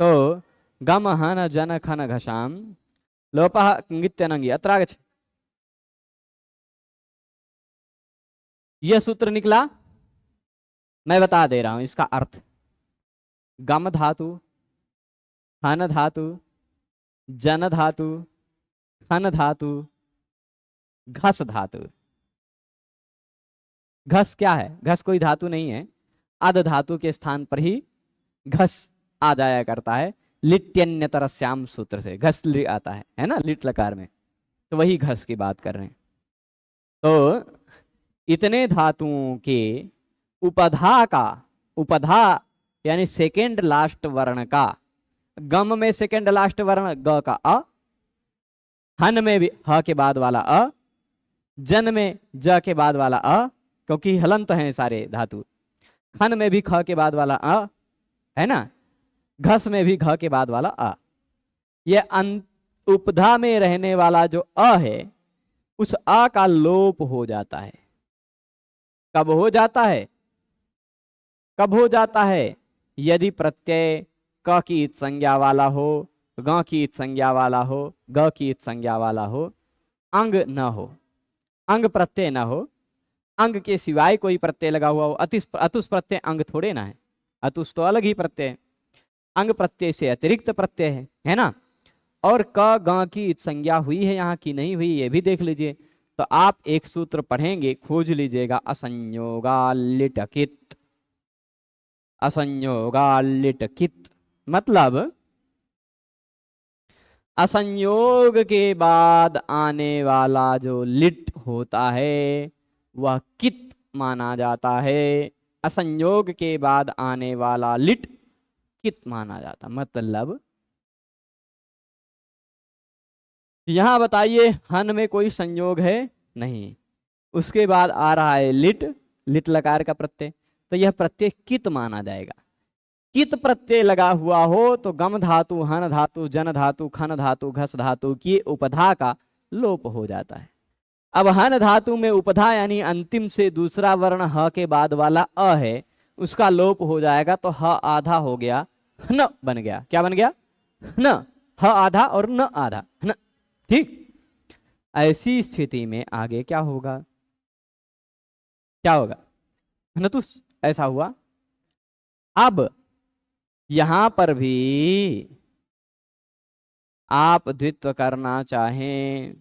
तो गम हन जन खन घशाम लोपः किंगित्यनङि, अत्र आगच्छ। यह सूत्र निकला, मैं बता दे रहा हूं इसका अर्थ। गम धातु, हन धातु, जन धातु, खन धातु, घस धातु। घस क्या है? घस कोई धातु नहीं है, अध धातु के स्थान पर ही घस आ जाया करता है। लिट्यन्यतर श्याम सूत्र से घस आता है ना, लिट लकार में, तो वही घस की बात कर रहे हैं। तो इतने धातुओं के उपधा का, उपधा यानी सेकेंड लास्ट वर्ण का, गम में सेकेंड लास्ट वर्ण ग का अ, हन में भी ह के बाद वाला अ, जन में ज के बाद वाला अ, क्योंकि हलंत हैं सारे धातु, खन में भी ख के बाद वाला अ है ना, घस में भी घ के बाद वाला अ। ये उपधा में रहने वाला जो अ है, उस अ का लोप हो जाता है। कब हो जाता है? कब हो जाता है? यदि प्रत्यय क की इत संज्ञा वाला हो, ग की इत संज्ञा वाला हो, ग की इत संज्ञा वाला हो, अंग न हो, अंग प्रत्यय न हो, अंग के सिवाय कोई प्रत्यय लगा हुआ हो। अतुस प्रत्यय अंग थोड़े ना है, अतुस तो अलग ही प्रत्यय है, अंग प्रत्यय से अतिरिक्त प्रत्यय है ना। और क ग की इत संज्ञा हुई है यहाँ की नहीं हुई, ये भी देख लीजिए। तो आप एक सूत्र पढ़ेंगे, खोज लीजिएगा, असंयोगा लिटकित। असंयोगा लिटकित मतलब असंयोग के बाद आने वाला जो लिट होता है वह कित माना जाता है। असंयोग के बाद आने वाला लिट कित माना जाता। मतलब यहां बताइए, हन में कोई संयोग है नहीं, उसके बाद आ रहा है लिट, लिट लकार का प्रत्यय, तो यह प्रत्यय कित माना जाएगा। कित प्रत्यय लगा हुआ हो तो गम धातु, हन धातु, जन धातु, खन धातु, घस धातु की उपधा का लोप हो जाता है। अब हन धातु में उपधा यानी अंतिम से दूसरा वर्ण ह के बाद वाला अ है, उसका लोप हो जाएगा, तो ह आधा हो गया, न बन गया। क्या बन गया? न। ह आधा और न आधा, न। ठीक। ऐसी स्थिति में आगे क्या होगा? क्या होगा? नतुस ऐसा हुआ। अब यहां पर भी आप द्वित्व करना चाहें,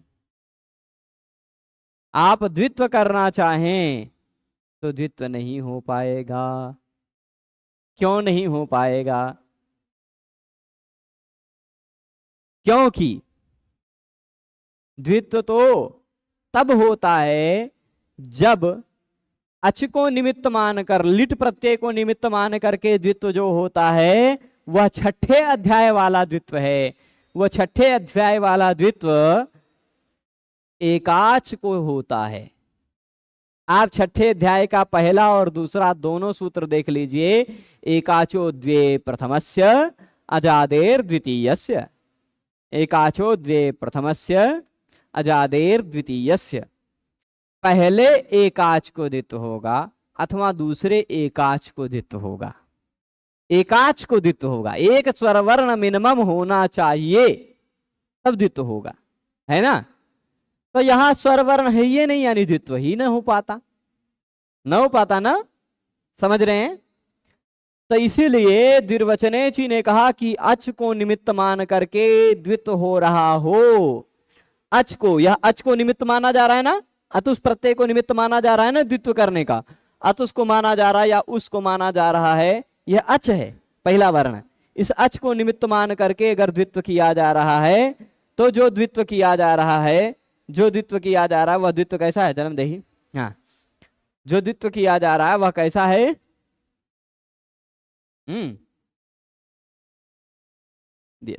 आप द्वित्व करना चाहें तो द्वित्व नहीं हो पाएगा। क्यों नहीं हो पाएगा? क्योंकि द्वित्व तो तब होता है जब अच को निमित्त मानकर, लिट प्रत्यय को निमित्त मान करके द्वित्व जो होता है वह छठे अध्याय वाला द्वित्व है। वह छठे अध्याय वाला द्वित्व एकाच को होता है। आप छठे अध्याय का पहला और दूसरा दोनों सूत्र देख लीजिए। एकाचो द्वे प्रथमस्य अजादेर द्वितीयस्य, एकाचो द्वे प्रथमस्य अजादेर द्वितीयस्य। पहले एकाच को द्वित्व होगा अथवा दूसरे एकाच को द्वित्व होगा। एकाच को द्वित्व होगा, एक स्वरवर्ण मिनिमम होना चाहिए तब द्वित्व होगा, है ना। तो यहां स्वरवर्ण है ये नहीं, यानी द्वित्व ही न हो पाता, न हो पाता ना, समझ रहे हैं। तो इसीलिए द्विर्वचनेची ने कहा कि अच को निमित्त मान करके द्वित्व हो रहा हो। अच को, यह अच को निमित्त माना जा रहा है ना, अतुस प्रत्यय को निमित्त माना जा रहा है ना द्वित्व करने का। अतुस को माना जा रहा है या उसको माना जा रहा है, यह अच है पहला वर्ण। इस अच को निमित्त मान करके अगर द्वित्व किया जा रहा है, तो जो द्वित्व किया जा रहा है, जो द्वित्व किया जा रहा है वह द्वित्व कैसा है? जन्मदेही। हाँ, जो द्वित्व किया जा रहा है वह कैसा है? दिए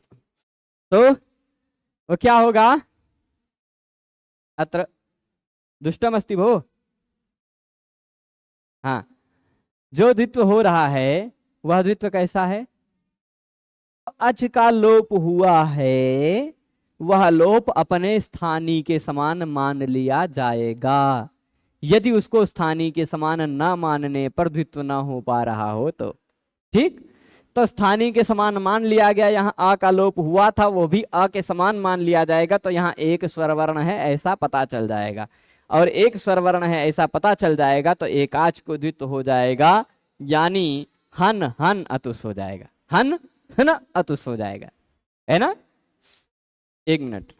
तो वो क्या होगा? अत्र दुष्टम अस्ति भो। हाँ, जो द्वित्व हो रहा है वह द्वित्व कैसा है? अच का लोप हुआ है, वह लोप अपने स्थानीय के समान मान लिया जाएगा। यदि उसको स्थानीय के समान न मानने पर द्वित्व न हो पा रहा हो तो ठीक, तो स्थानीय के समान मान लिया गया। यहाँ आ का लोप हुआ था, वो भी आ के समान मान लिया जाएगा। तो यहाँ एक स्वरवर्ण है ऐसा पता चल जाएगा, और एक स्वरवर्ण है ऐसा पता चल जाएगा तो एकाच को द्वित्व हो जाएगा। यानी हन हन अतुस हो जाएगा, हन है ना अतुस हो जाएगा, है ना। एक मिनट,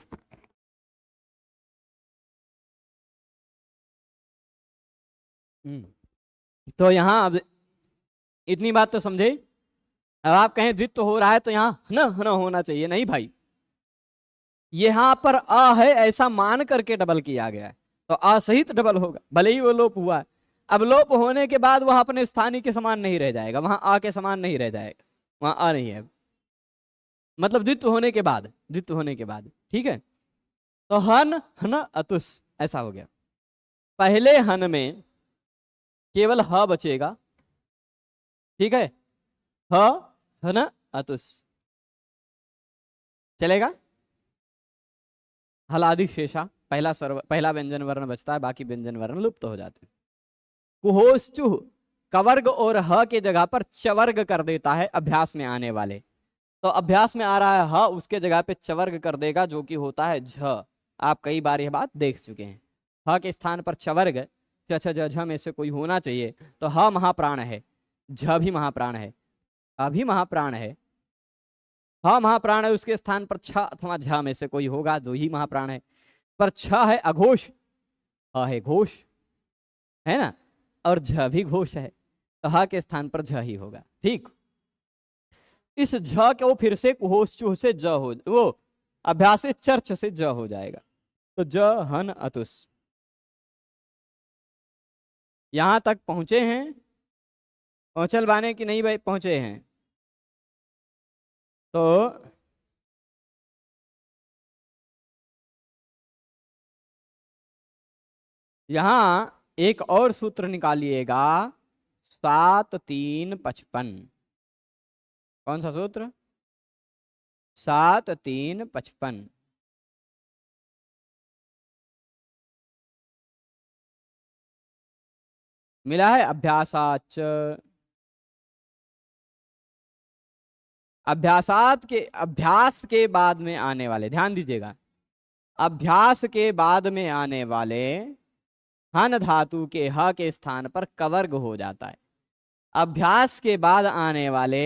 तो यहां अब इतनी बात तो समझे। अब आप कहें द्वित्व हो रहा है तो यहाँ न होना चाहिए, नहीं भाई, यहां पर अ है ऐसा मान करके डबल किया गया है, तो अ सहित डबल होगा, भले ही वो लोप हुआ है। अब लोप होने के बाद वह अपने स्थानीय के समान नहीं रह जाएगा, वहां अ के समान नहीं रह जाएगा, वहां अ नहीं है, मतलब द्वित्व होने के बाद, द्वित्व होने के बाद, ठीक है। तो हन हन अतुस ऐसा हो गया। पहले हन में केवल ह बचेगा, ठीक है, ह हन अतुस चलेगा। हलादि शेषा, पहला स्वर, पहला व्यंजन वर्ण बचता है, बाकी व्यंजन वर्ण लुप्त हो जाते हैं। कुहोश्चुह कवर्ग और ह के जगह पर चवर्ग कर देता है अभ्यास में आने वाले, तो अभ्यास में आ रहा है ह, उसके जगह पे चवर्ग कर देगा जो कि होता है झ। आप कई बार यह बात देख चुके हैं, ह के स्थान पर चवर्ग, छ छ झ झ में से कोई होना चाहिए, तो ह महाप्राण है, झ भी महाप्राण है, अभी महाप्राण है, ह महाप्राण है, उसके स्थान पर छ अथवा झ में से कोई होगा जो ही महाप्राण है, पर छ है अघोष, ह है घोष, है ना, और झ भी घोष है, तो ह के स्थान पर झ ही होगा, ठीक। इस झ को फिर से कुहोश चूह से ज हो, वो अभ्यास चर्च से ज हो जाएगा, तो ज हन अतुस। यहां तक पहुंचे हैं, पहुंचल बाने की नहीं भाई, पहुंचे हैं तो यहां एक और सूत्र निकालिएगा, 7 3 55। कौन सा सूत्र? 7 3 55। मिला है अभ्यासाच, अभ्यासात के, अभ्यास के बाद में आने वाले, ध्यान दीजिएगा, अभ्यास के बाद में आने वाले हन धातु के ह के स्थान पर कवर्ग हो जाता है, अभ्यास के बाद आने वाले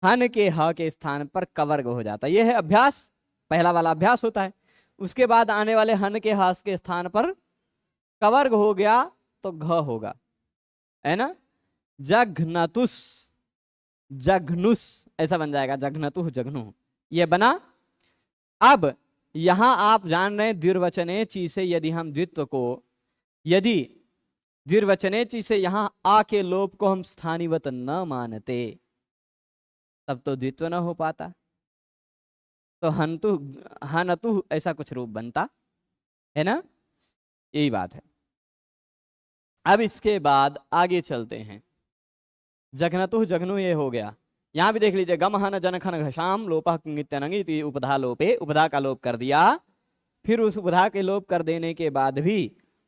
हन के ह के स्थान पर कवर्ग हो जाता है, यह है अभ्यास, पहला वाला अभ्यास होता है। उसके बाद आने वाले हन के हास के स्थान पर कवर्ग हो गया तो घ होगा, है ना। जघनतुस, जघनुस ऐसा बन जाएगा, जघनतु जघनु ये बना। अब यहां आप जान रहे हैं द्विर्वचने ची से यदि हम द्वित्व को, यदि द्विर्वचने ची से यहां आ के लोप को हम स्थानीवत न मानते तब तो द्वित्व न हो पाता, तो हंतु हनतु ऐसा कुछ रूप बनता, है ना, यही बात है। अब इसके बाद आगे चलते हैं, जघनतु जघनु ये हो गया। यहां भी देख लीजिए, गम हन जन खन घशाम लोपा किंगित्यनंगी, उपधा लोपे, उपधा का लोप कर दिया, फिर उस उपधा के लोप कर देने के बाद भी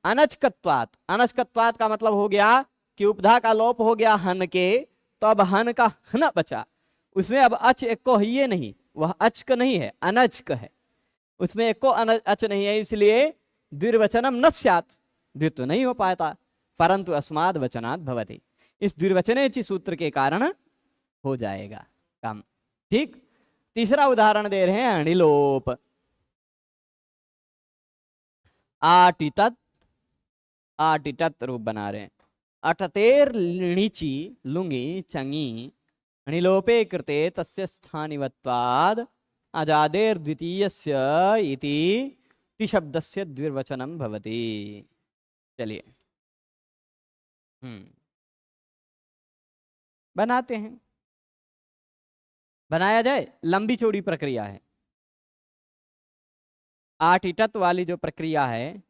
अनचकत्वात, अनचकत्वात का मतलब हो गया कि उपधा का लोप हो गया हन के, तो अब हन का हन बचा, उसमें अब अच एक को ही नहीं, वह अचक नहीं है, अनचक है, उसमें एक को अच नहीं है, इसलिए द्विर्वचनम न स्यात्, द्वित्व नहीं हो पाता, परंतु अस्माद वचनात् भवति, इस द्विर्वचने ची सूत्र के कारण हो जाएगा काम, ठीक। तीसरा उदाहरण दे रहे हैं अणिलोप, आटितत, आटितत रूप बना रहे हैं, अटतेर लिणिची लुंगी चंगी अणिलोपे कृते तस्य स्थानिवत्वाद अजादेर द्वितीयस्य इति शब्दस्य द्विर्वचनम भवति। चलिए बनाते हैं, बनाया जाए, लंबी चौड़ी प्रक्रिया है, आटिटत वाली जो प्रक्रिया है,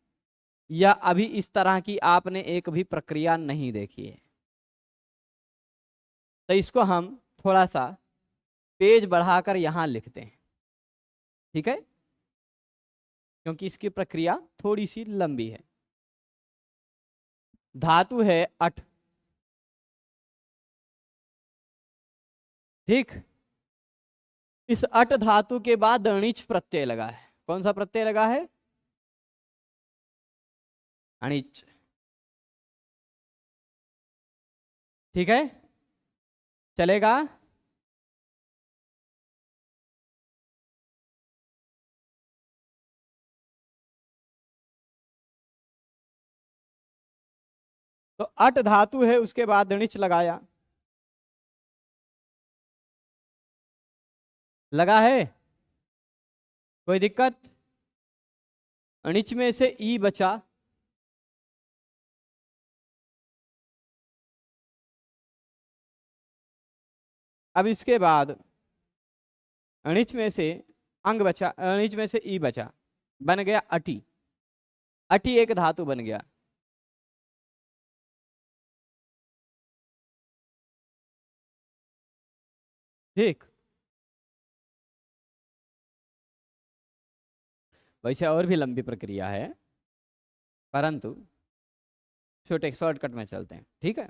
या अभी इस तरह की आपने एक भी प्रक्रिया नहीं देखी है, तो इसको हम थोड़ा सा पेज बढ़ाकर यहां लिखते हैं, ठीक है, क्योंकि इसकी प्रक्रिया थोड़ी सी लंबी है। धातु है अठ, ठीक, इस अट धातु के बाद अणिच प्रत्यय लगा है, कौन सा प्रत्यय लगा है? अणिच, ठीक है। चलेगा? तो अट धातु है, उसके बाद णिच लगाया, लगा है, कोई दिक्कत? णिच में से ई बचा, अब इसके बाद णिच में से अंग बचा, णिच में से ई बचा, बन गया अटी। अटी एक धातु बन गया। ठीक, वैसे और भी लंबी प्रक्रिया है, परंतु छोटे शॉर्टकट में चलते हैं। ठीक है,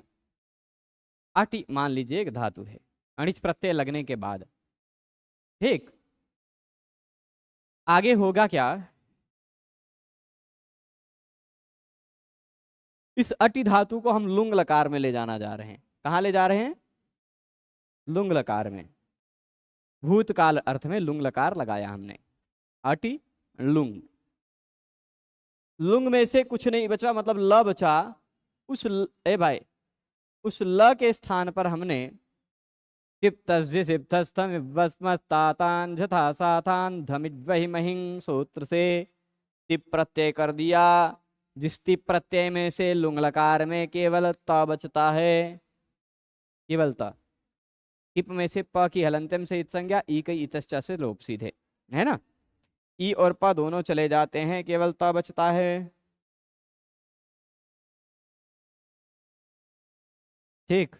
अटी मान लीजिए एक धातु है, अणिच प्रत्यय लगने के बाद, ठीक, आगे होगा क्या? इस अटी धातु को हम लुंग लकार में ले जाना जा रहे हैं। कहां ले जा रहे हैं? लुंग लकार में। भूतकाल अर्थ में लुंग लकार लगाया हमने, अटी लुंग। लुंग में से कुछ नहीं बचा, मतलब ल बचा। ए भाई, उस ल के स्थान पर हमने सूत्र से तिप प्रत्यय कर दिया, जिस तिप प्रत्यय में से लुंग लकार में केवल त बचता है, केवल त। टिप में से प की हलंत्यम से इत संज्ञा, ई कई इतश्चा से लोप सीधे, है ना। ई और प दोनों चले जाते हैं, केवल त बचता है। ठीक,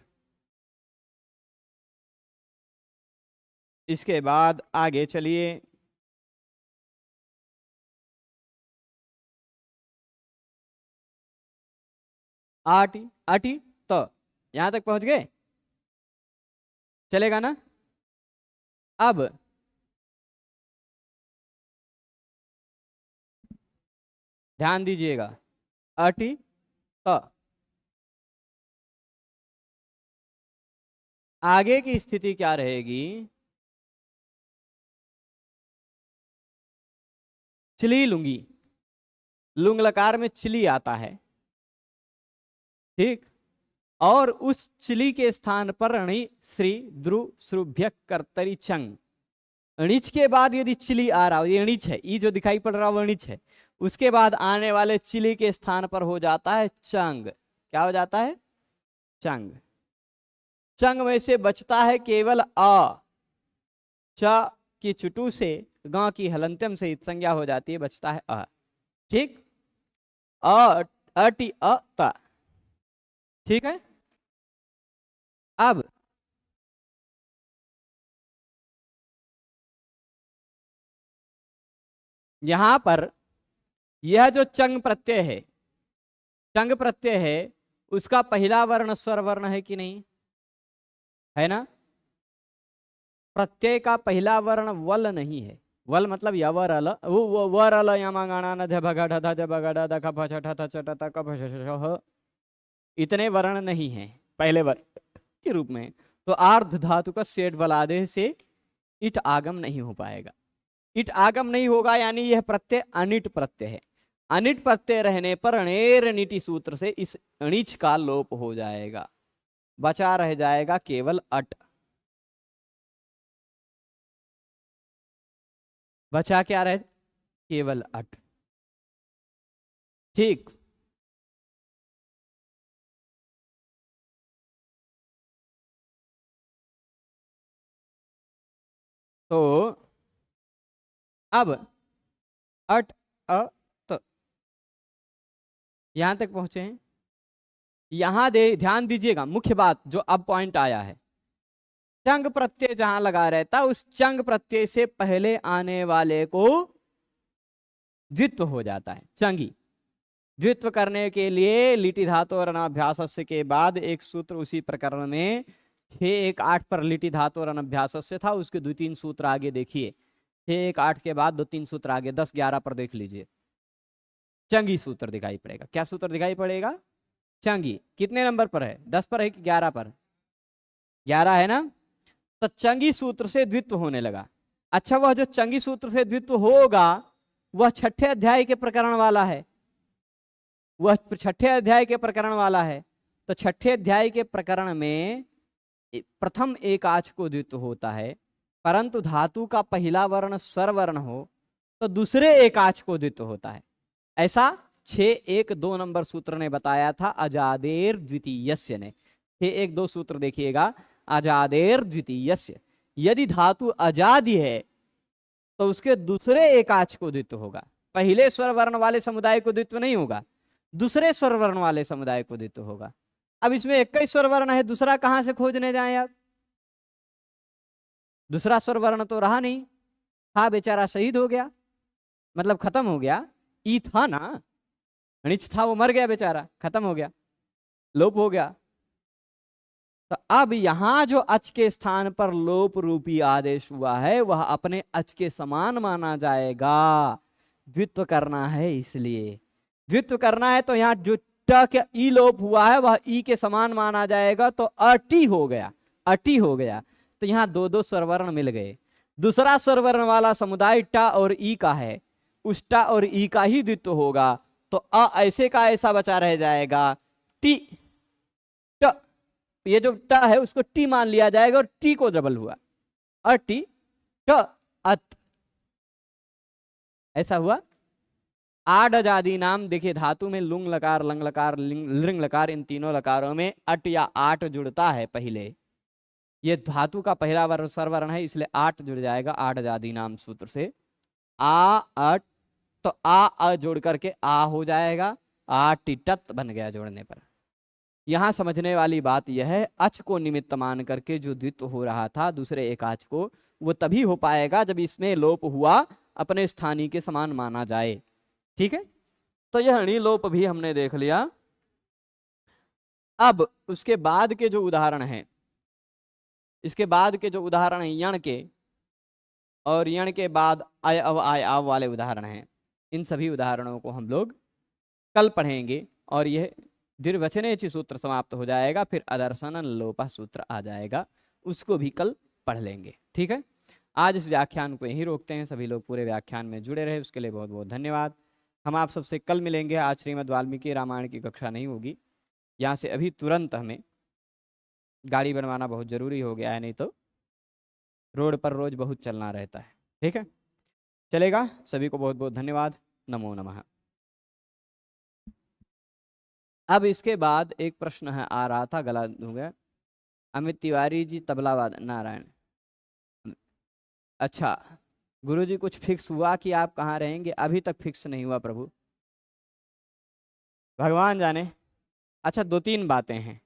इसके बाद आगे चलिए। आटी आटी त, यहां तक पहुंच गए, चलेगा ना? अब ध्यान दीजिएगा, अटी त, आगे की स्थिति क्या रहेगी? चिली लुंगी, लुंग लकार में चिली आता है, ठीक, और उस चिली के स्थान पर णि श्री द्रु श्रुभ्य कर्तरी चंग। णिच के बाद यदि चिली आ रहा हो, ये णिच है, ये जो दिखाई पड़ रहा है वो णिच है, उसके बाद आने वाले चिली के स्थान पर हो जाता है चंग। क्या हो जाता है? चंग। चंग में से बचता है केवल अ, च की चुटू से ग की हलंत्यम से इत संज्ञा हो जाती है, बचता है अ। ठीक, अ अटी अ ता, ठीक है। अब यहां पर यह जो चंग प्रत्यय है, चंग प्रत्यय है, उसका पहला वर्ण स्वर वर्ण है कि नहीं? है ना। प्रत्यय का पहला वर्ण वल नहीं है। वल मतलब यवर अल, वो वर अल यमागाणा नध भगढ़ ध भगढ़ द ख फ छ ठ थ च ट त क फ श श ह, इतने वर्ण नहीं है पहले वर्ण के रूप में। तो आर्ध धातु का सेठ बलादेह से इट आगम नहीं हो पाएगा। इट आगम नहीं होगा, यानी यह प्रत्यय अनिट प्रत्यय है। अनिट प्रत्यय रहने पर अणेर नीति सूत्र से इस अणिच का लोप हो जाएगा, बचा रह जाएगा केवल अट। बचा क्या रहे? केवल अट। ठीक, तो अब अट अ त, यहां तक पहुंचे हैं। यहां दे ध्यान दीजिएगा, मुख्य बात जो अब पॉइंट आया है, चंग प्रत्यय जहां लगा रहता, उस चंग प्रत्यय से पहले आने वाले को द्वित्व हो जाता है, चंगी। द्वित्व करने के लिए लिटि धातु और अनाभ्यास के बाद एक सूत्र उसी प्रकरण में 6-1-8 पर लिटि धातु और अनाभ्यास से था, उसके 2-3 सूत्र आगे देखिए। 6-1-8 के बाद 2-3 सूत्र आगे 10-11 पर देख लीजिए, चंगी सूत्र दिखाई पड़ेगा। क्या सूत्र दिखाई पड़ेगा? चंगी। कितने नंबर पर है? 10 पर है कि 11 पर? 11 है ना। तो चंगी सूत्र से द्वित्व होने लगा। अच्छा, वह जो चंगी सूत्र से द्वित्व होगा वह छठे अध्याय के प्रकरण वाला है, वह छठे अध्याय के प्रकरण वाला है। तो छठे अध्याय के प्रकरण में प्रथम एकाच को द्वित्व होता है, परंतु धातु का पहला वर्ण स्वर वर्ण हो तो दूसरे एकाच को द्वित्व होता है। ऐसा 6-1-2 नंबर सूत्र ने बताया था अजादेर द्वितीयस्य ने। 6-1-2 सूत्र देखिएगा, अजादेर द्वितीयस्य। यदि धातु अजादि है तो उसके दूसरे एकाच को द्वित्व होगा। पहले स्वर वर्ण वाले समुदाय को द्वित्व नहीं होगा, दूसरे स्वर वर्ण वाले समुदाय को द्वित्व होगा। अब इसमें 21 स्वर वर्ण है, दूसरा कहां से खोजने जाएं आप? दूसरा स्वर वर्ण तो रहा नहीं, था बेचारा शहीद हो गया, मतलब खत्म हो गया। ई था ना, अणिच था, वो मर गया बेचारा, खत्म हो गया, लोप हो गया। तो अब यहां जो अच के स्थान पर लोप रूपी आदेश हुआ है वह अपने अच के समान माना जाएगा। द्वित्व करना है, इसलिए द्वित्व करना है तो यहाँ जो ट के ई लोप हुआ है वह ई के समान माना जाएगा, तो अटी हो गया, अटी हो गया। तो यहाँ 2-2 स्वरवर्ण मिल गए। दूसरा स्वरवर्ण वाला समुदाय ट और ई का है, उस ट और ई का ही द्वित्व होगा। तो अ ऐसे का ऐसा बचा रह जाएगा, टी ट, ये जो ट है उसको टी मान लिया जाएगा और टी को डबल हुआ, अटी ट अत, ऐसा हुआ। आड अजादि नाम देखिए, धातु में लुंग लकार, लंग लकार, लिंग लकार, इन तीनों लकारों में अट या आठ जुड़ता है। पहले ये धातु का पहला वर्ण स्वर वर्ण है, इसलिए आठ जुड़ जाएगा आड अजादि नाम सूत्र से। आ अट, तो आ जोड़ करके आ हो जाएगा, आ टिटत बन गया जोड़ने पर। यहां समझने वाली बात यह है, अच को निमित्त मान करके जो द्वित्व हो रहा था दूसरे एकाच को, वो तभी हो पाएगा जब इसमें लोप हुआ अपने स्थानीय के समान माना जाए। ठीक है, तो यह अणि लोप भी हमने देख लिया। अब उसके बाद के जो उदाहरण हैं, इसके बाद के जो उदाहरण हैं यण के, और यण के बाद आय अव आय आव वाले उदाहरण हैं, इन सभी उदाहरणों को हम लोग कल पढ़ेंगे और यह द्विर्वचनेच सूत्र समाप्त हो जाएगा, फिर अदर्शनन लोपा सूत्र आ जाएगा, उसको भी कल पढ़ लेंगे। ठीक है, आज इस व्याख्यान को यहीं रोकते हैं। सभी लोग पूरे व्याख्यान में जुड़े रहे, उसके लिए बहुत बहुत धन्यवाद। हम आप सबसे कल मिलेंगे। आज श्रीमद् वाल्मीकि रामायण की कक्षा नहीं होगी, यहाँ से अभी तुरंत हमें गाड़ी बनवाना बहुत ज़रूरी हो गया है, नहीं तो रोड पर रोज बहुत चलना रहता है। ठीक है, चलेगा। सभी को बहुत बहुत धन्यवाद। नमो नमः। अब इसके बाद एक प्रश्न है, आ रहा था, गला हो गया। अमित तिवारी जी तबलावाद नारायण। अच्छा गुरुजी, कुछ फिक्स हुआ कि आप कहाँ रहेंगे? अभी तक फिक्स नहीं हुआ प्रभु, भगवान जाने। अच्छा, 2-3 बातें हैं।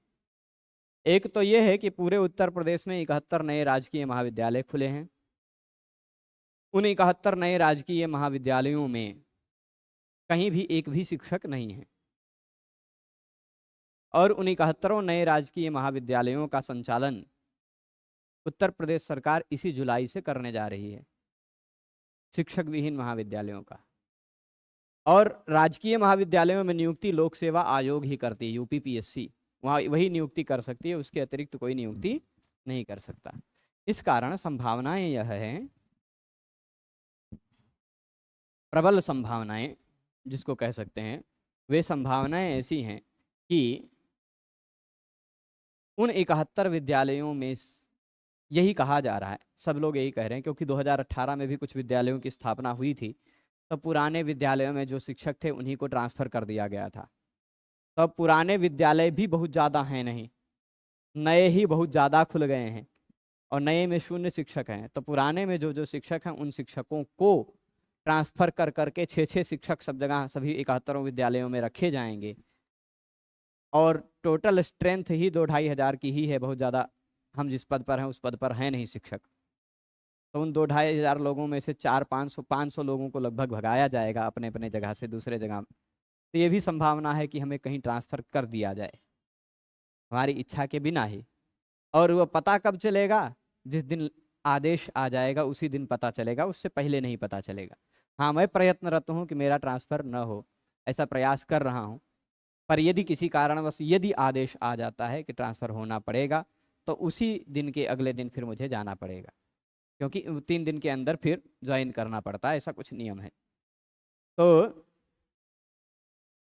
एक तो ये है कि पूरे उत्तर प्रदेश में 71 नए राजकीय महाविद्यालय खुले हैं। उन 71 नए राजकीय महाविद्यालयों में कहीं भी एक भी शिक्षक नहीं है, और उन 71 नए राजकीय महाविद्यालयों का संचालन उत्तर प्रदेश सरकार इसी जुलाई से करने जा रही है, शिक्षक विहीन महाविद्यालयों का। और राजकीय महाविद्यालयों में नियुक्ति लोक सेवा आयोग ही करती है, यूपीपीएससी, वहाँ वही नियुक्ति कर सकती है, उसके अतिरिक्त कोई नियुक्ति नहीं कर सकता। इस कारण संभावनाएं यह हैं, प्रबल संभावनाएं जिसको कह सकते हैं, वे संभावनाएं ऐसी हैं कि उन 71 विद्यालयों में यही कहा जा रहा है, सब लोग यही कह रहे हैं, क्योंकि 2018 में भी कुछ विद्यालयों की स्थापना हुई थी, तो पुराने विद्यालयों में जो शिक्षक थे उन्हीं को ट्रांसफ़र कर दिया गया था। तो अब पुराने विद्यालय भी बहुत ज़्यादा हैं नहीं, नए ही बहुत ज़्यादा खुल गए हैं, और नए में 0 शिक्षक हैं। तो पुराने में जो जो शिक्षक हैं उन शिक्षकों को ट्रांसफ़र कर करके 6-6 शिक्षक सब जगह सभी 71 विद्यालयों में रखे जाएंगे, और टोटल स्ट्रेंथ ही 2-2.5 हज़ार की ही है, बहुत ज़्यादा हम जिस पद पर हैं उस पद पर हैं नहीं शिक्षक। तो उन 2-2.5 हज़ार लोगों में से 400-500 लोगों को लगभग भगाया जाएगा अपने अपने जगह से दूसरे जगह। तो ये भी संभावना है कि हमें कहीं ट्रांसफ़र कर दिया जाए हमारी इच्छा के बिना ही। और वह पता कब चलेगा? जिस दिन आदेश आ जाएगा उसी दिन पता चलेगा, उससे पहले नहीं पता चलेगा। हाँ, मैं प्रयत्नरत हूँ कि मेरा ट्रांसफ़र न हो, ऐसा प्रयास कर रहा हूँ, पर यदि किसी कारणवश यदि आदेश आ जाता है कि ट्रांसफ़र होना पड़ेगा, तो उसी दिन के अगले दिन फिर मुझे जाना पड़ेगा, क्योंकि 3 दिन के अंदर फिर ज्वाइन करना पड़ता है, ऐसा कुछ नियम है। तो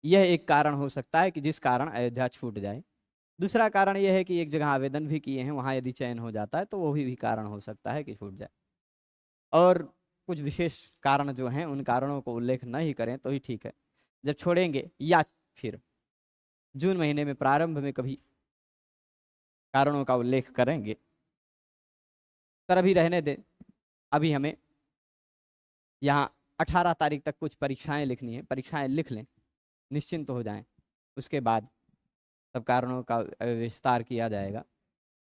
यह एक कारण हो सकता है कि जिस कारण अयोध्या छूट जाए। दूसरा कारण यह है कि एक जगह आवेदन भी किए हैं, वहाँ यदि चयन हो जाता है तो वो भी कारण हो सकता है कि छूट जाए। और कुछ विशेष कारण जो हैं उन कारणों को उल्लेख नहीं करें तो ही ठीक है। जब छोड़ेंगे या फिर जून महीने में प्रारंभ में कभी कारणों का उल्लेख करेंगे, पर अभी रहने दें। अभी हमें यहाँ 18 तारीख तक कुछ परीक्षाएं लिखनी है, परीक्षाएं लिख लें, निश्चिंत हो जाएं, उसके बाद सब कारणों का विस्तार किया जाएगा।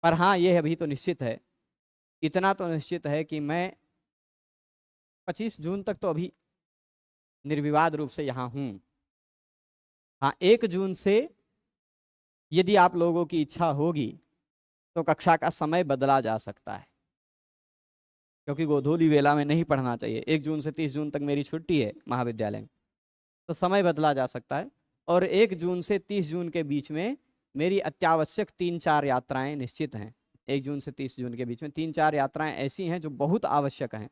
पर हाँ, ये अभी तो निश्चित है, इतना तो निश्चित है कि मैं 25 जून तक तो अभी निर्विवाद रूप से यहाँ हूँ। हाँ, 1 जून से यदि आप लोगों की इच्छा होगी तो कक्षा का समय बदला जा सकता है, क्योंकि गोधूली वेला में नहीं पढ़ना चाहिए। 1 जून से 30 जून तक मेरी छुट्टी है महाविद्यालय में, तो समय बदला जा सकता है। और 1 जून से 30 जून के बीच में मेरी अत्यावश्यक 3-4 यात्राएं निश्चित हैं। 1 जून से 30 जून के बीच में 3-4 यात्राएं ऐसी हैं जो बहुत आवश्यक हैं,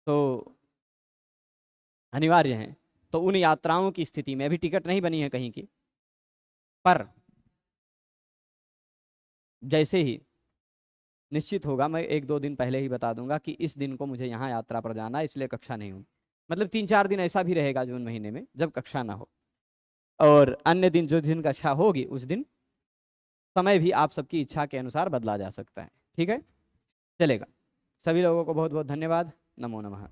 तो अनिवार्य हैं। तो उन यात्राओं की स्थिति में अभी टिकट नहीं बनी है कहीं की, पर जैसे ही निश्चित होगा मैं 1-2 दिन पहले ही बता दूंगा कि इस दिन को मुझे यहाँ यात्रा पर जाना है, इसलिए कक्षा नहीं हुई। मतलब 3-4 दिन ऐसा भी रहेगा जून महीने में जब कक्षा ना हो, और अन्य दिन जो दिन कक्षा होगी उस दिन समय भी आप सबकी इच्छा के अनुसार बदला जा सकता है। ठीक है, चलेगा। सभी लोगों को बहुत बहुत धन्यवाद। नमो नमः।